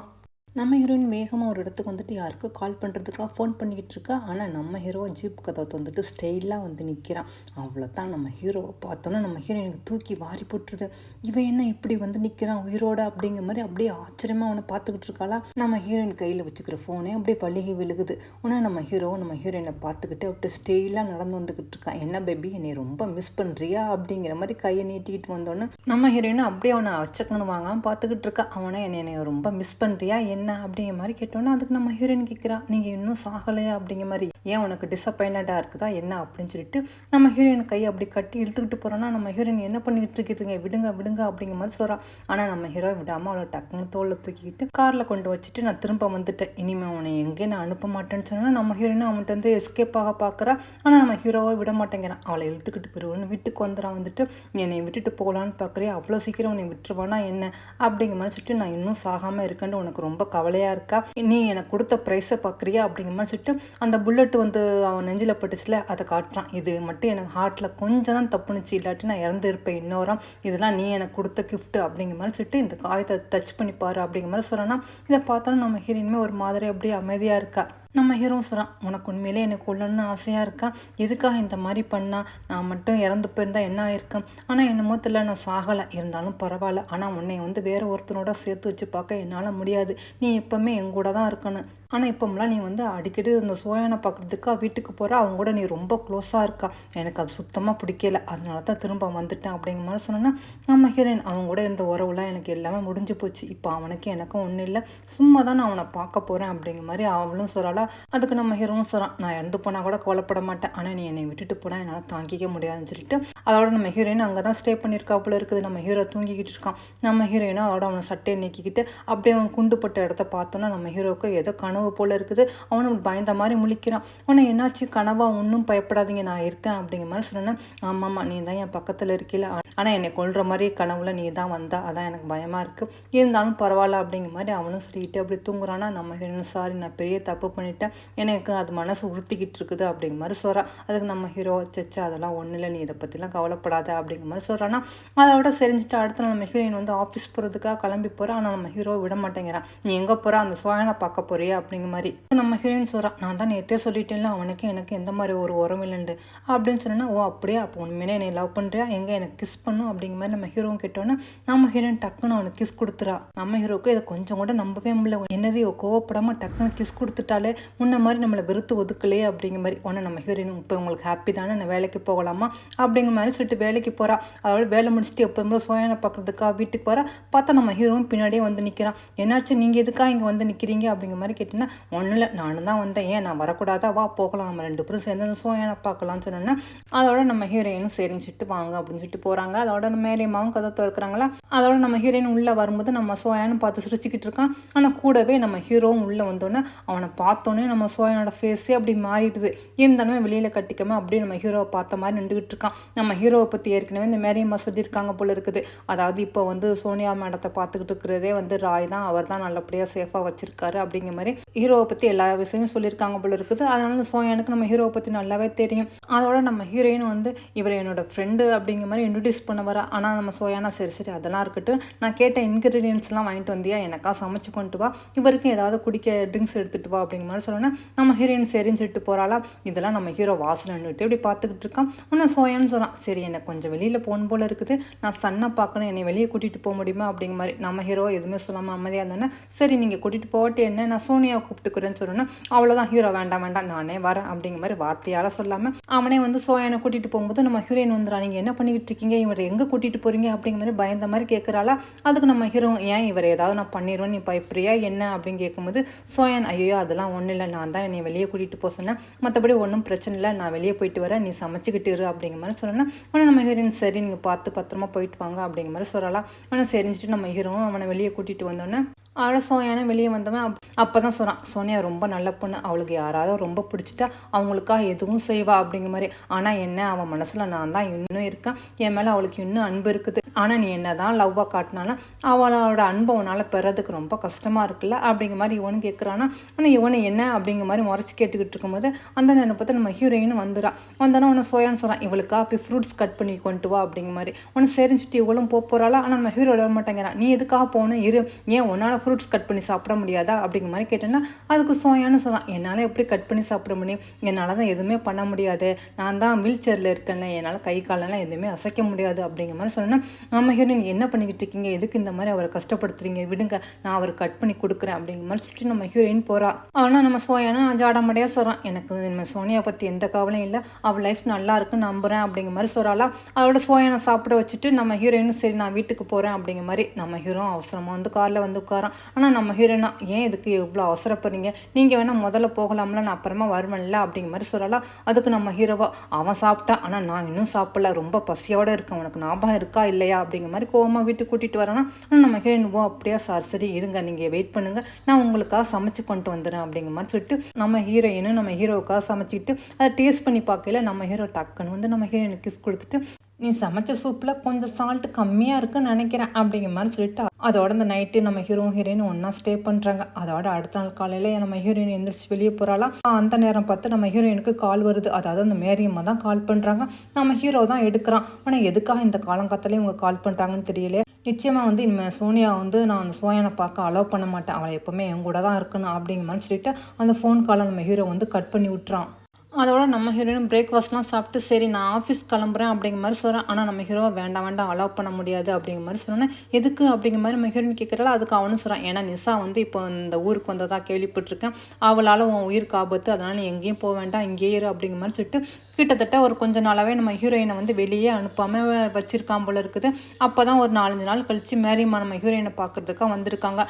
நம்ம ஹீரோயின் வேகமாக ஒரு இடத்துக்கு வந்துட்டு யாருக்கு கால் பண்ணுறதுக்காக ஃபோன் பண்ணிக்கிட்டு இருக்கா. ஆனால் நம்ம ஹீரோ ஜீப் கதவை வந்துட்டு ஸ்டைலாக வந்து நிற்கிறான். அவ்வளோதான் நம்ம ஹீரோவை பார்த்தோன்னா நம்ம ஹீரோயினுக்கு தூக்கி வாரி போட்டுருது. இவன் என்ன இப்படி வந்து நிற்கிறான் உயிரோட அப்படிங்கிற மாதிரி அப்படியே ஆச்சரியமாக அவனை பார்த்துக்கிட்டு இருக்காளா. நம்ம ஹீரோயின் கையில் வச்சுக்கிற ஃபோனே அப்படியே பள்ளிகை விழுகுது. ஆனால் நம்ம ஹீரோயினை பார்த்துக்கிட்டு அப்படியே ஸ்டைலாக நடந்து வந்துக்கிட்டு இருக்கான். என்ன பேபி என்னை ரொம்ப மிஸ் பண்ணுறியா அப்படிங்கிற மாதிரி கையை நீட்டிக்கிட்டு வந்தோன்னே நம்ம ஹீரோயினை அப்படியே அவனை வச்சுக்கணும் வாங்காமல் பார்த்துக்கிட்டு இருக்கா. அவனை என்னை ரொம்ப மிஸ் பண்ணுறியா என்ன அப்படிங்கிற மாதிரி கேட்டோன்னா அதுக்கு நம்ம ஹீரோயின் கேட்குறா, நீங்கள் இன்னும் சாகலையா அப்படிங்கிற மாதிரி, ஏன் உனக்கு டிசப்பாயின்மெண்ட்டாக இருக்குதா என்ன அப்படின்னு சொல்லிட்டு நம்ம ஹீரோயின் கையை அப்படி கட்டி இழுத்துக்கிட்டு போகிறோன்னா நம்ம ஹீரோயின் என்ன பண்ணிக்கிட்டு இருக்கீங்க, விடுங்க அப்படிங்கிற மாதிரி சொல்கிறான். ஆனால் நம்ம ஹீரோ விடாமல் அவளை டக்குன்னு தோளில் தூக்கிக்கிட்டு காரில் கொண்டு வச்சுட்டு நான் திரும்ப வந்துட்டேன், இனிமேல் அவனை எங்கேயும் நான் அனுப்ப மாட்டேன்னு சொன்னா நம்ம ஹீரோயின் அவன்கிட்ட வந்து எஸ்கேப் ஆக பார்க்குறா. ஆனால் நம்ம ஹீரோவை விட மாட்டேங்கிறான். அவளை இழுத்துக்கிட்டு போயிடுவோன்னு வீட்டுக்கு வந்துடான். வந்துட்டு என்னை விட்டுட்டு போகலான்னு பார்க்குறியா, அவ்வளோ சீக்கிரம் உன்னை விட்டுருவானா என்ன அப்படிங்கிற மாதிரி சொல்லிட்டு நான் இன்னும் சாகாமல் இருக்கேன்னு உனக்கு ரொம்ப கவலையாக இருக்கா, நீ எனக்கு கொடுத்த ப்ரைஸை பார்க்குறியா அப்படிங்கிற மாதிரி சொல்லிட்டு அந்த புல்லட் வந்து அவன் நெஞ்சில் பட்டுச்சுல அதை காட்டுறான். இது மட்டும் எனக்கு ஹார்ட்டில் கொஞ்சம் தான் தப்புனுச்சு, இல்லாட்டி நான் இறந்து இருப்பேன் இன்னோரம், இதெல்லாம் நீ எனக்கு கொடுத்த கிஃப்ட் அப்படிங்கிற மாதிரி சொல்லிட்டு இந்த காயத்தை டச் பண்ணி பாரு அப்படிங்கிற மாதிரி சொல்கிறான்னா. இதை பார்த்தோன்னா நம்ம ஹீரோயினுமே ஒரு மாதிரி அப்படியே அமைதியாக இருக்கா. நம்ம ஹீரோ சொல்கிறான், உனக்கு உண்மையிலே எனக்கு கொல்லணும்னு ஆசையாக இருக்கா, எதுக்காக இந்த மாதிரி பண்ணா, நான் மட்டும் இறந்து போயிருந்தா என்ன ஆயிருக்கேன், ஆனால் என்னமோ தெரியல நான் சாகலை, இருந்தாலும் பரவாயில்ல, ஆனால் உன்னை வந்து வேற ஒருத்தனோட சேர்த்து வச்சு பார்க்க என்னால் முடியாது, நீ எப்போவுமே என் கூட தான் இருக்கணும். ஆனால் இப்போம்லாம் நீ வந்து அடிக்கடி இந்த சோயானை பார்க்குறதுக்கா வீட்டுக்கு போகிற, அவங்க கூட நீ ரொம்ப க்ளோஸாக இருக்கா, எனக்கு அது சுத்தமாக பிடிக்கல, அதனால தான் திரும்ப வந்துட்டேன் அப்படிங்கிற மாதிரி சொன்னோன்னா, நம்ம ஹீரோயின் அவங்க கூட இருந்த உறவுலாம் எனக்கு எல்லாமே முடிஞ்சு போச்சு, இப்போ அவனுக்கு எனக்கும் ஒன்றும் இல்லை, சும்மா தான் நான் அவனை பார்க்க போகிறேன் அப்படிங்கிற மாதிரி அவளும் சொல்கிறாளா. அதுக்கு நம்ம ஹீரோவும் சொல்கிறான், நான் இறந்து போனால் கூட கவலைப்பட மாட்டேன், ஆனால் நீ என்னை விட்டுட்டு போனால் என்னால் தாங்கிக்க முடியாதுன்னு சொல்லிட்டு அதோட நம்ம ஹீரோயின் அங்கே தான் ஸ்டே பண்ணியிருக்காப்புல இருக்குது. நம்ம ஹீரோ தூங்கிக்கிட்டு இருக்கான். நம்ம ஹீரோயினும் அதோட அவனை சட்டையை நீக்கிக்கிட்டு அப்படியே அவன் குண்டுப்பட்ட இடத்த பார்த்தோன்னா நம்ம ஹீரோவுக்கு ஏதோ கனவு போல் இருக்குது. அவனும் பயந்த மாதிரி முழிக்கிறான். உன்னை என்னாச்சு கனவா, ஒன்றும் பயப்படாதீங்க நான் இருக்கேன் அப்படிங்கிற மாதிரி சொன்னேன். ஆமாம்மா நீ தான் என் பக்கத்தில் இருக்கல, ஆனால் என்னை கொல்ற மாதிரி கனவுல நீ தான் வந்தா, அதான் எனக்கு பயமாக இருக்குது, இருந்தாலும் பரவாயில்ல அப்படிங்கிற மாதிரி அவனும் சொல்லிக்கிட்டு அப்படி தூங்குறான்னா. நம்ம ஹீரோயின் சாரி நான் பெரிய தப்பு பண்ணிட்டேன், எனக்கு அது மனசு உறுத்திக்கிட்டு இருக்குது அப்படிங்கிற மாதிரி சொல்கிறான். அதுக்கு நம்ம ஹீரோ சச்சா அதெல்லாம் ஒன்றும் இல்லை, நீ இதை பற்றிலாம் கவலைப்படாத அப்படிங்கிற மாதிரி சொல்கிறான்னா. அதோட செஞ்சுட்டு அடுத்த நம்ம ஹீரோயின் வந்து ஆஃபீஸ் போகிறதுக்காக கிளம்பி போகிறான். ஆனால் நம்ம ஹீரோ விட மாட்டேங்கிறான். நீ எங்கே போகிறா, அந்த சோயனை பார்க்க போறியா அப்படிங்கிற மாதிரி நம்ம ஹீரோயின் சொல்கிறான். நான் தான் நேற்றே சொல்லிட்டேன்ல அவனுக்கு எனக்கு எந்த மாதிரி ஒரு உரம் இல்லைண்டு அப்படின்னு சொன்னா. ஓ அப்படியே, அப்போ உண்மையிலே என்னை லவ் பண்ணுறியா, எங்கே எனக்கு கிஸ் பண்ணும் அப்படிங்கிற மாதிரி நம்ம ஹீரோவும் கேட்டோன்னா நம்ம ஹீரோயின் டக்குன்னு அவனுக்கு கிஸ் கொடுத்துறா. நம்ம ஹீரோக்கு இதை கொஞ்சம் கூட நம்பவே முடியல. என்னது கோவப்படாமல் டக்குன்னு கிஸ் கொடுத்துட்டாலே, முன்ன மாதிரி நம்மளை வெறுத்து ஒதுக்கலையே அப்படிங்கிற மாதிரி. உடனே நம்ம ஹீரோயின் இப்போ உங்களுக்கு ஹாப்பி தானே, நான் வேலைக்கு போகலாமா அப்படிங்கிற மாதிரி சொல்லிட்டு வேலைக்கு போகிறா. அதோட வேலை முடிச்சுட்டு எப்போதுமே சோயானை பார்க்குறதுக்காக வீட்டுக்கு போகிறா. பார்த்தா நம்ம ஹீரோவும் பின்னாடியே வந்து நிற்கிறான். என்னாச்சு நீங்கள் எதுக்காக இங்கே வந்து நிற்கிறீங்க அப்படிங்கிற மாதிரி கேட்டோன்னா, ஒன்றும் இல்லை நானும் தான் வந்தேன், ஏன் நான் வரக்கூடாதா, வா போகலாம், நம்ம 2 பேரும் சேர்ந்து அந்த சோயானை பார்க்கலாம்னு சொன்னோன்னா அதோட நம்ம ஹீரோயினும் சரிஞ்சிட்டு வாங்க அப்படின்னு சொல்லிட்டு போகிறாங்க. அதோட மேலேயுமாவும் கதை திறக்கிறாங்களா. அதோட நம்ம ஹீரோயின் உள்ளே வரும்போது நம்ம சோயானு பார்த்து சிரிச்சுக்கிட்டு இருக்கான். ஆனால் கூடவே நம்ம ஹீரோவும் உள்ளே வந்தோன்னே அவனை பார்த்தோன்னே நம்ம சோயானோட ஃபேஸே அப்படி மாறிடுது. இருந்தாலுமே வெளியில் கட்டிக்காம அப்படியே நம்ம ஹீரோவை பார்த்த மாதிரி நின்றுக்கிட்டு இருக்கான். நம்ம ஹீரோவை பற்றி ஏற்கனவே இந்த மேரியம்மா சொல்லியிருக்காங்க போல இருக்குது. அதாவது இப்போ வந்து சோனியா மேடத்தை பார்த்துக்கிட்டு இருக்கிறதே வந்து ராய் தான், அவர் தான் நல்லபடியாக சேஃபாக வச்சிருக்காரு அப்படிங்கிற மாதிரி ஹீரோவை பற்றி எல்லா விஷயமும் சொல்லியிருக்காங்க போல இருக்குது. அதனால சோயானுக்கு நம்ம ஹீரோவை பற்றி நல்லாவே தெரியும். அதோட நம்ம ஹீரோயின் வந்து இவர் என்னோட ஃப்ரெண்டு அப்படிங்கிற மாதிரி இன்ட்ரடியூஸ் பண்ண வர. ஆனால் நம்ம சோயானா சரி சரி அதெல்லாம் இருக்கட்டும், நான் கேட்ட இன்க்ரீடியன்ஸ்லாம் வாங்கிட்டு வந்தியா, எனக்கா சமைச்சு கொண்டு வா, இவருக்கு ஏதாவது குடிக்க ட்ரிங்க்ஸ் எடுத்துகிட்டு வா அப்படிங்கிற மாதிரி சொல்லணும். நம்ம ஹீரோயின் சரின்னு சொல்லிட்டு போகிறாளா. இதெல்லாம் நம்ம ஹீரோ வாசனைன்னுட்டு இப்படி பார்த்துக்கிட்டு இருக்கான். உன்னை சோயான்னு சொன்னான். சரி எனக்கு கொஞ்சம் வெளியில் போகணும் போல் இருக்குது, நான் சன்னை பார்க்கணும், என்னை வெளியே கூட்டிகிட்டு போக முடியுமா அப்படிங்கிற மாதிரி. நம்ம ஹீரோ எதுவுமே சொல்லாமல் அமைதியாக இருந்தோன்னே சரி நீங்கள் கூட்டிகிட்டு போகட்டு என்ன, நான் சோனியாவை கூப்பிட்டுக்கிறேன்னு சொல்லணும். அவ்வளோதான் ஹீரோ வேண்டாம் வேண்டாம் நானே வரேன் அப்படிங்கிற மாதிரி வார்த்தையால் சொல்லாமல் அவனே வந்து சோயானை கூட்டிகிட்டு போகும்போது நம்ம ஹீரோயின் வந்துடா. நீங்கள் என்ன பண்ணிக்கிட்டு இருக்கீங்க, இவரை எங்கே கூட்டிகிட்டு போகிறீங்க அப்படிங்கிற மாதிரி பயந்த மாதிரி கேட்குறாளா. அதுக்கு நம்ம ஹீரோ ஏன் இவர் ஏதாவது நான் பண்ணிடுவேன் நீ பயப்படுறியா என்ன அப்படின்னு கேட்கும்போது சோயான் ஐயோ அதெல்லாம் ஒன்றும் இல்லை, நான் தான் என்னை வெளியே கூட்டிகிட்டு போக சொன்னேன், மற்றபடி ஒன்றும் பிரச்சனை இல்லை, நான் வெளியே போயிட்டு வரேன், நீ சமைச்சிக்கிட்டு இரு அப்படிங்கிற மாதிரி சொன்னேன்னா. ஆனால் நம்ம ஹீரோயின் சரி நீங்கள் பார்த்து பத்திரமா போயிட்டு வாங்க அப்படிங்கிற மாதிரி சொல்லலாம். ஆனால் சரிஞ்சிட்டு நம்ம ஹீரோவும் அவனை வெளியே கூட்டிகிட்டு வந்தோன்னே அவளை சோனியானே வெளியே வந்தவன் அப்போ தான் சொல்கிறான், சோனியா ரொம்ப நல்ல பொண்ணு, அவளுக்கு யாராவது ரொம்ப பிடிச்சிட்டா அவங்களுக்காக எதுவும் செய்வா அப்படிங்கிற மாதிரி. ஆனால் என்ன அவன் மனசில் நான் தான் இன்னும் இருக்கேன், என் மேலே அவளுக்கு இன்னும் அன்பு இருக்குது, ஆனால் நீ என்ன தான் லவ்வாக காட்டினாலும் அவளோட அன்பை உன்னால் பெறதுக்கு ரொம்ப கஷ்டமாக இருக்குல்ல அப்படிங்கிற மாதிரி இவனு கேட்குறான்னா. ஆனால் இவனு என்ன அப்படிங்கிற மாதிரி முறைச்சி கேட்டுக்கிட்டு இருக்கும்போது அந்த நேரம் பார்த்து நம்ம ஹீரோயினும் வந்துடான். வந்தோன்னா உன்னை சோயான்னு சொல்கிறான், இவளுக்கா போய் ஃப்ரூட்ஸ் கட் பண்ணி கொண்டு வா அப்படிங்கிற மாதிரி. உன்னை சரிஞ்சிட்டு இவளும் போகிறாளா. ஆனால் நம்ம ஹீரோ வர மாட்டேங்கிறான். நீ எதுக்காக போகணும் இரு, ஏன் உன்னால் ஃப்ரூட்ஸ் கட் பண்ணி சாப்பிட முடியாதா அப்படிங்கிற மாதிரி கேட்டேன்னா அதுக்கு சோயான்னு சொல்லலாம், என்னால் எப்படி கட் பண்ணி சாப்பிட முடியும், என்னால் தான் எதுவுமே பண்ண முடியாது, நான் தான் வீல் சேரில் இருக்கேன்ல, என்னால் கை காலெல்லாம் எதுவுமே அசைக்க முடியாது அப்படிங்கிற மாதிரி சொன்னேன்னா. நம்ம ஹீரோயின் என்ன பண்ணிக்கிட்டு இருக்கீங்க, எதுக்கு இந்த மாதிரி அவரை கஷ்டப்படுத்துறீங்க, விடுங்க நான் அவர் கட் பண்ணி கொடுக்குறேன் அப்படிங்கிற மாதிரி சொல்லிட்டு நம்ம ஹீரோயின் போகிறா. ஆனால் நம்ம சோயானா ஜாடமடையாக சொல்கிறான், எனக்கு நம்ம சோனியா பற்றி எந்த கவலையும் இல்லை, அவள் லைஃப் நல்லா இருக்குன்னு நம்புகிறேன் அப்படிங்கிற மாதிரி சொல்கிறாளா. அவளோட சோயானை சாப்பிட வச்சுட்டு நம்ம ஹீரோயினும் சரி நான் வீட்டுக்கு போகிறேன் அப்படிங்கிற மாதிரி. நம்ம ஹீரோ அவசரமாக வந்து காரில் வந்து உட்காரான். ஆனால் நம்ம ஹீரோனா ஏன் இதுக்கு இவ்வளோ அவசரப்படுறீங்க, நீங்கள் வேணால் முதல்ல போகலாம்ல, நான் அப்புறமா வருவேன்ல அப்படிங்கிற மாதிரி சொல்லலாம். அதுக்கு நம்ம ஹீரோவா அவன் சாப்பிட்டா ஆனால் நான் இன்னும் சாப்பிடல, ரொம்ப பசியோடு இருக்கேன், உனக்கு ஞாபகம் இருக்கா இல்லையா அப்படிங்கிற மாதிரி கோவமாக வீட்டுக்கு கூட்டிகிட்டு வரானா. ஆனால் நம்ம ஹீரோயின் அப்படியா சார் சரி இருங்க நீங்கள் வெயிட் பண்ணுங்கள், நான் உங்களுக்காக சமைச்சு கொண்டு வந்துடுறேன் அப்படிங்கிற மாதிரி சொல்லிட்டு நம்ம ஹீரோயினும் நம்ம ஹீரோவுக்காக சமைச்சிக்கிட்டு அதை டேஸ்ட் பண்ணி பார்க்கல. நம்ம ஹீரோ டக்குன்னு வந்து நம்ம ஹீரோயினுக்கு கிஸ் கொடுத்துட்டு நீ சமைச்ச சூப்பில் கொஞ்சம் சால்ட்டு கம்மியாக இருக்குன்னு நினைக்கிறேன் அப்படிங்கிற மாதிரி சொல்லிட்டு அதோட அந்த நைட்டு நம்ம ஹீரோயின் ஒன்றா ஸ்டே பண்ணுறாங்க. அதோட அடுத்த நாள் காலையில் நம்ம ஹீரோயின் எந்திரிச்சு வெளியே போகிறாலாம். அந்த நேரம் பார்த்து நம்ம ஹீரோயினுக்கு கால் வருது. அதாவது அந்த மேரியம்மா தான் கால் பண்ணுறாங்க. நம்ம ஹீரோ தான் எடுக்கிறான். ஆனால் எதுக்காக இந்த காலங்காத்தாலே இவங்க கால் பண்ணுறாங்கன்னு தெரியல. நிச்சயமாக வந்து இனிமேல் சோனியா வந்து நான் அந்த சோயானை பார்க்க அலோவ் பண்ண மாட்டேன், அவளை எப்போவுமே என் கூட தான் இருக்கணும் அப்படிங்கிற மாதிரி சொல்லிட்டு அந்த ஃபோன் காலை நம்ம ஹீரோ வந்து கட் பண்ணி விட்டுறான். அதோட நம்ம ஹீரோயின் பிரேக்ஃபாஸ்ட்லாம் சாப்பிட்டு சரி நான் ஆஃபீஸ் கிளம்புறேன் அப்படிங்கிற மாதிரி சொல்கிறேன். ஆனால் நம்ம ஹீரோவை வேண்டாம் வேண்டாம் அலோவ் பண்ண முடியாது அப்படிங்கிற மாதிரி சொன்னேன். எதுக்கு அப்படிங்கிற மாதிரி நம்ம ஹீரோயின் கேட்குறால. அதுக்கு அவனும் சொல்கிறான், ஏன்னா நிஷா வந்து இப்போ இந்த ஊருக்கு வந்ததாக கேள்விப்பட்டிருக்கேன், அவளால் உன் உயிருக்கு ஆபத்து, அதனால் நீ எங்கேயும் போக வேண்டாம், இங்கேயே இரு அப்படிங்கிற மாதிரி சொல்லிட்டு கிட்டத்தட்ட ஒரு கொஞ்ச நாளாகவே நம்ம ஹீரோயினை வந்து வெளியே அனுப்பாமல் வச்சிருக்கான் போல இருக்குது. அப்போ தான் ஒரு 4-5 நாள் கழித்து மேரியம்மா நம்ம ஹீரோயினை பார்க்குறதுக்காக வந்திருக்காங்க.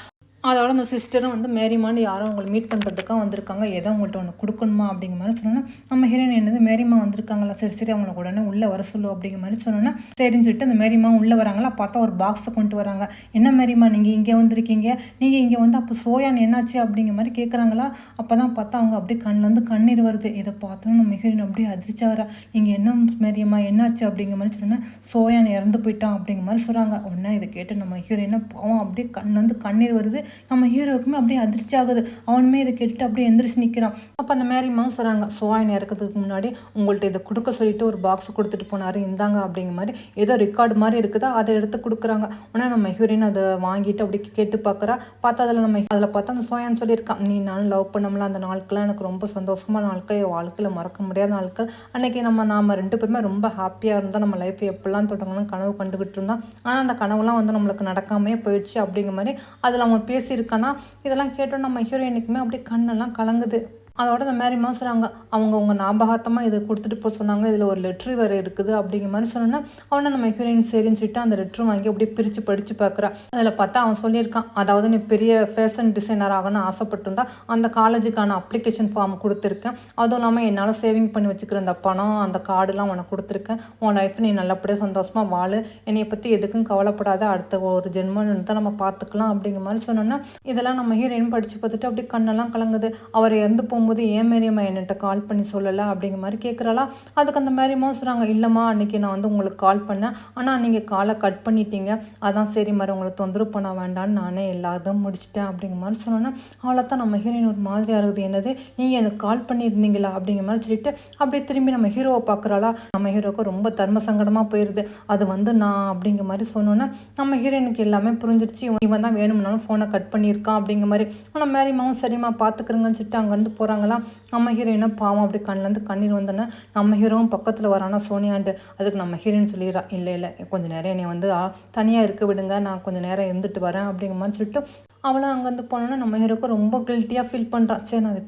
அதோட அந்த சிஸ்டரும் வந்து மேரிமான்னு யாரோ அவங்களை மீட் பண்ணுறதுக்காக வந்திருக்காங்க. ஏதோ அவங்கள்ட்ட ஒன்று கொடுக்கணுமா அப்படிங்கிற மாதிரி சொன்னோன்னா நம்ம ஹீரோயின் என்னது மேரிமா வந்திருக்காங்களா, சரி சரி அவங்கள உடனே உள்ளே வர சொல்லு அப்படிங்கிற மாதிரி சொன்னோன்னா சரின்னு சொல்லிட்டு அந்த மேரிமா உள்ளே வராங்களா. பார்த்தா ஒரு பாக்ஸை கொண்டு வராங்க. என்ன மேரிமா நீங்கள் இங்கே வந்திருக்கீங்க, நீங்கள் இங்கே வந்து அப்போ சோயான் என்னாச்சு அப்படிங்கிற மாதிரி கேட்குறாங்களா. அப்போ தான் பார்த்தா அவங்க அப்படியே கண்ணிலேருந்து கண்ணீர் வருது. இதை பார்த்தோன்னா நம்ம ஹீரோயின் அப்படியே அதிர்ச்சாகிறா. நீங்கள் என்ன மேரியம்மா என்னாச்சு அப்படிங்கிற மாதிரி சொன்னோன்னா சோயான் இறந்து போயிட்டான் அப்படிங்கிற மாதிரி சொல்கிறாங்க. உடனே இதை கேட்டு நம்ம ஹீரோயினை பாவம் அப்படியே கண்ணிலேருந்து கண்ணீர் வருது. நம்ம ஹீரோவுக்குமே அப்படியே அதிர்ச்சி ஆகுது. அவனுமே இதை கேட்டுட்டு அப்படியே எந்திரிச்சு நிற்கிறான். அப்போ அந்த மேரிம்மா சொல்கிறாங்க, சோயான் இறக்கிறதுக்கு முன்னாடி உங்கள்கிட்ட இதை கொடுக்க சொல்லிட்டு ஒரு பாக்ஸ் கொடுத்துட்டு போனார், இந்தாங்க அப்படிங்கிற மாதிரி ஏதோ ரெக்கார்டு மாதிரி இருக்குதா, அதை எடுத்து கொடுக்குறாங்க. ஆனால் நம்ம ஹீரோயின் அதை வாங்கிட்டு அப்படி கேட்டு பார்க்குறா. பார்த்தா அதில் பார்த்தா அந்த சோயான் சொல்லியிருக்கான், நீ நானும் லவ் பண்ணோம்ல அந்த நாட்கள்லாம் எனக்கு ரொம்ப சந்தோஷமான நாட்கள், என் வாழ்க்கையில் மறக்க முடியாத நாட்கள். அன்றைக்கி நாம் 2 பேருமே ரொம்ப ஹாப்பியாக இருந்தோம், நம்ம லைஃப்பை எப்படிலாம் தொடங்கணும்னு கனவு கண்டுக்கிட்டு இருந்தோம். ஆனால் அந்த கனவுலாம் வந்து நம்மளுக்கு நடக்காமே போயிடுச்சு அப்படிங்கிற மாதிரி அதில் அவன் பேசியிருக்கானா. இதெல்லாம் கேட்டோம் நம்ம ஹீரோயினுக்குமே அப்படியே கண்ணெல்லாம் கலங்குது. அதோட இந்த மாதிரி சொல்கிறாங்க, அவங்க உங்கள் ஞாபகார்த்தமாக இதை கொடுத்துட்டு போக சொன்னாங்க, இதில் ஒரு லெட்ரு வேறு இருக்குது அப்படிங்கிற மாதிரி சொன்னோன்னா அவனை நம்ம ஹீரோயின் சரின்னு சொல்லிட்டு அந்த லெட்ரும் வாங்கி அப்படியே பிரித்து படித்து பார்க்குறான். அதில் பார்த்தா அவன் சொல்லியிருக்கான், அதாவது நீ பெரிய ஃபேஷன் டிசைனர் ஆகணும்னு ஆசைப்பட்டிருந்தா அந்த காலேஜுக்கான அப்ளிகேஷன் ஃபார்ம் கொடுத்துருக்கேன், அதுவும் இல்லாமல் என்னால் சேவிங் பண்ணி வச்சுக்கிற அந்த பணம் அந்த கார்டுலாம் உனக்கு கொடுத்துருக்கேன், உன் லைஃப் நீ நல்லபடியாக சந்தோஷமாக வாழு, என்னை பற்றி எதுக்கும் கவலைப்படாத, அடுத்த ஒரு ஜென்மன்னு தான் நம்ம பார்த்துக்கலாம் அப்படிங்கிற மாதிரி சொன்னோன்னா இதெல்லாம் நம்ம ஹீரோயின் படித்து பார்த்துட்டு அப்படியே கண்ணெல்லாம் கலங்குது. அவர் இறந்து போகும்போது ஏன் மேரியம்மா என்கிட்ட கால் பண்ணி சொல்லலை அப்படிங்கிற மாதிரி கேட்குறாளா. அதுக்கு அந்த மேரியம்மா சொல்கிறாங்க, இல்லைம்மா அன்றைக்கி நான் வந்து உங்களுக்கு கால் பண்ணேன், ஆனால் நீங்கள் காலை கட் பண்ணிட்டீங்க, அதான் சரி மாதிரி உங்களை தொந்தரவு பண்ண வேண்டான்னு நானே எல்லாத்தையும் முடிச்சிட்டேன் அப்படிங்கிற மாதிரி சொன்னோன்னா அவளை தான் நம்ம ஹீரோயின் ஒரு மாதிரியாக இருக்குது. என்னது நீங்கள் எனக்கு கால் பண்ணியிருந்தீங்களா அப்படிங்கிற மாதிரி சொல்லிட்டு அப்படியே திரும்பி நம்ம ஹீரோவை பார்க்குறாளா. நம்ம ஹீரோவுக்கு ரொம்ப தர்ம சங்கடமாக போயிடுது. அது வந்து நான் அப்படிங்கிற மாதிரி சொன்னோன்னா நம்ம ஹீரோயினுக்கு எல்லாமே புரிஞ்சிருச்சு, இவன் தான் வேணும்னாலும் ஃபோனை கட் பண்ணியிருக்கான் அப்படிங்கிற மாதிரி. ஆனால் மேரியம்மாவும் சரிம்மா பார்த்துக்கிறங்கன்னு சொல்லிட்டு அங்கேருந்து போகிறாங்க. நம்ம ஹீரோயினை பாவம் அப்படி கண்ணிலேருந்து கண்ணீர் வந்தோன்னே நம்ம ஹீரோவும் பக்கத்தில் வரானா சோனியாண்டு. அதுக்கு நம்ம ஹீரோயின் சொல்லிடுறா, இல்லை கொஞ்சம் நேரம் என்னை வந்து தனியாக இருக்க விடுங்க, நான் கொஞ்சம் நேரம் இருந்துட்டு வரேன் அப்படிங்கிற மாதிரி சொல்லிட்டு அவளும் அங்கேருந்து போனோன்னா நம்ம ஹீரோக்கு ரொம்ப கில்ட்டியாக ஃபீல் பண்ணுறான். சரி நான் அது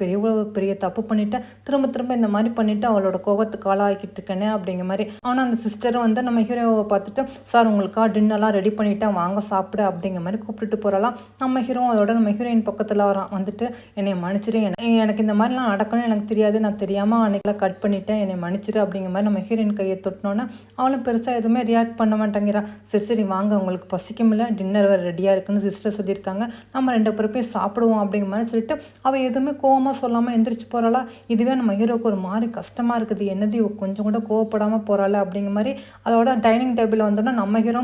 பெரிய தப்பு பண்ணிவிட்டேன், திரும்ப இந்த மாதிரி பண்ணிவிட்டு அவளோட கோபத்துக்கு ஆளாகிக்கிட்டு இருக்கேனே அப்படிங்கிற மாதிரி. ஆனால் அந்த சிஸ்டரும் வந்து நம்ம ஹீரோவை பார்த்துட்டு, சார் உங்களுக்காக டின்னர்லாம் ரெடி பண்ணிவிட்டேன் வாங்க சாப்பிட அப்படிங்கிற மாதிரி கூப்பிட்டுட்டு போகிறாலாம். நம்ம ஹீரோ அதோட நம்ம ஹீரோயின் பக்கத்தில் வரான். வந்துட்டு என்னை மன்னிச்சிரு, எனக்கு இந்த மாதிரிலாம் நடக்கணும் எனக்கு தெரியாது, நான் தெரியாமல் அன்றைக்கெலாம் கட் பண்ணிவிட்டேன், என்னை மன்னிச்சிரு அப்படிங்கிற மாதிரி நம்ம ஹீரோயின் கையை தொட்டினோன்னா அவளும் பெருசாக எதுவுமே ரியாக்ட் பண்ண மாட்டேங்கிறா. சரி வாங்க உங்களுக்கு பசிக்கும்ல, டின்னர் வேறு ரெடியாக இருக்குன்னு சிஸ்டர் சொல்லியிருக்காங்க, நம்ம 2 பேரும் போய் சாப்பிடுவோம் அப்படிங்கிற மாதிரி சொல்லிட்டு அவள் எதுவுமே கோவமாக சொல்லாமல் எந்திரிச்சு போகிறாளா. இதுவே நம்ம ஹீரோக்கு ஒரு மாதிரி கஷ்டமாக இருக்குது, என்னது கொஞ்சம் கூட கோவப்படாமல் போகிறாள் அப்படிங்கிற மாதிரி. அதோட டைனிங் டேபிளில் வந்தோன்னா நம்ம ஹீரோ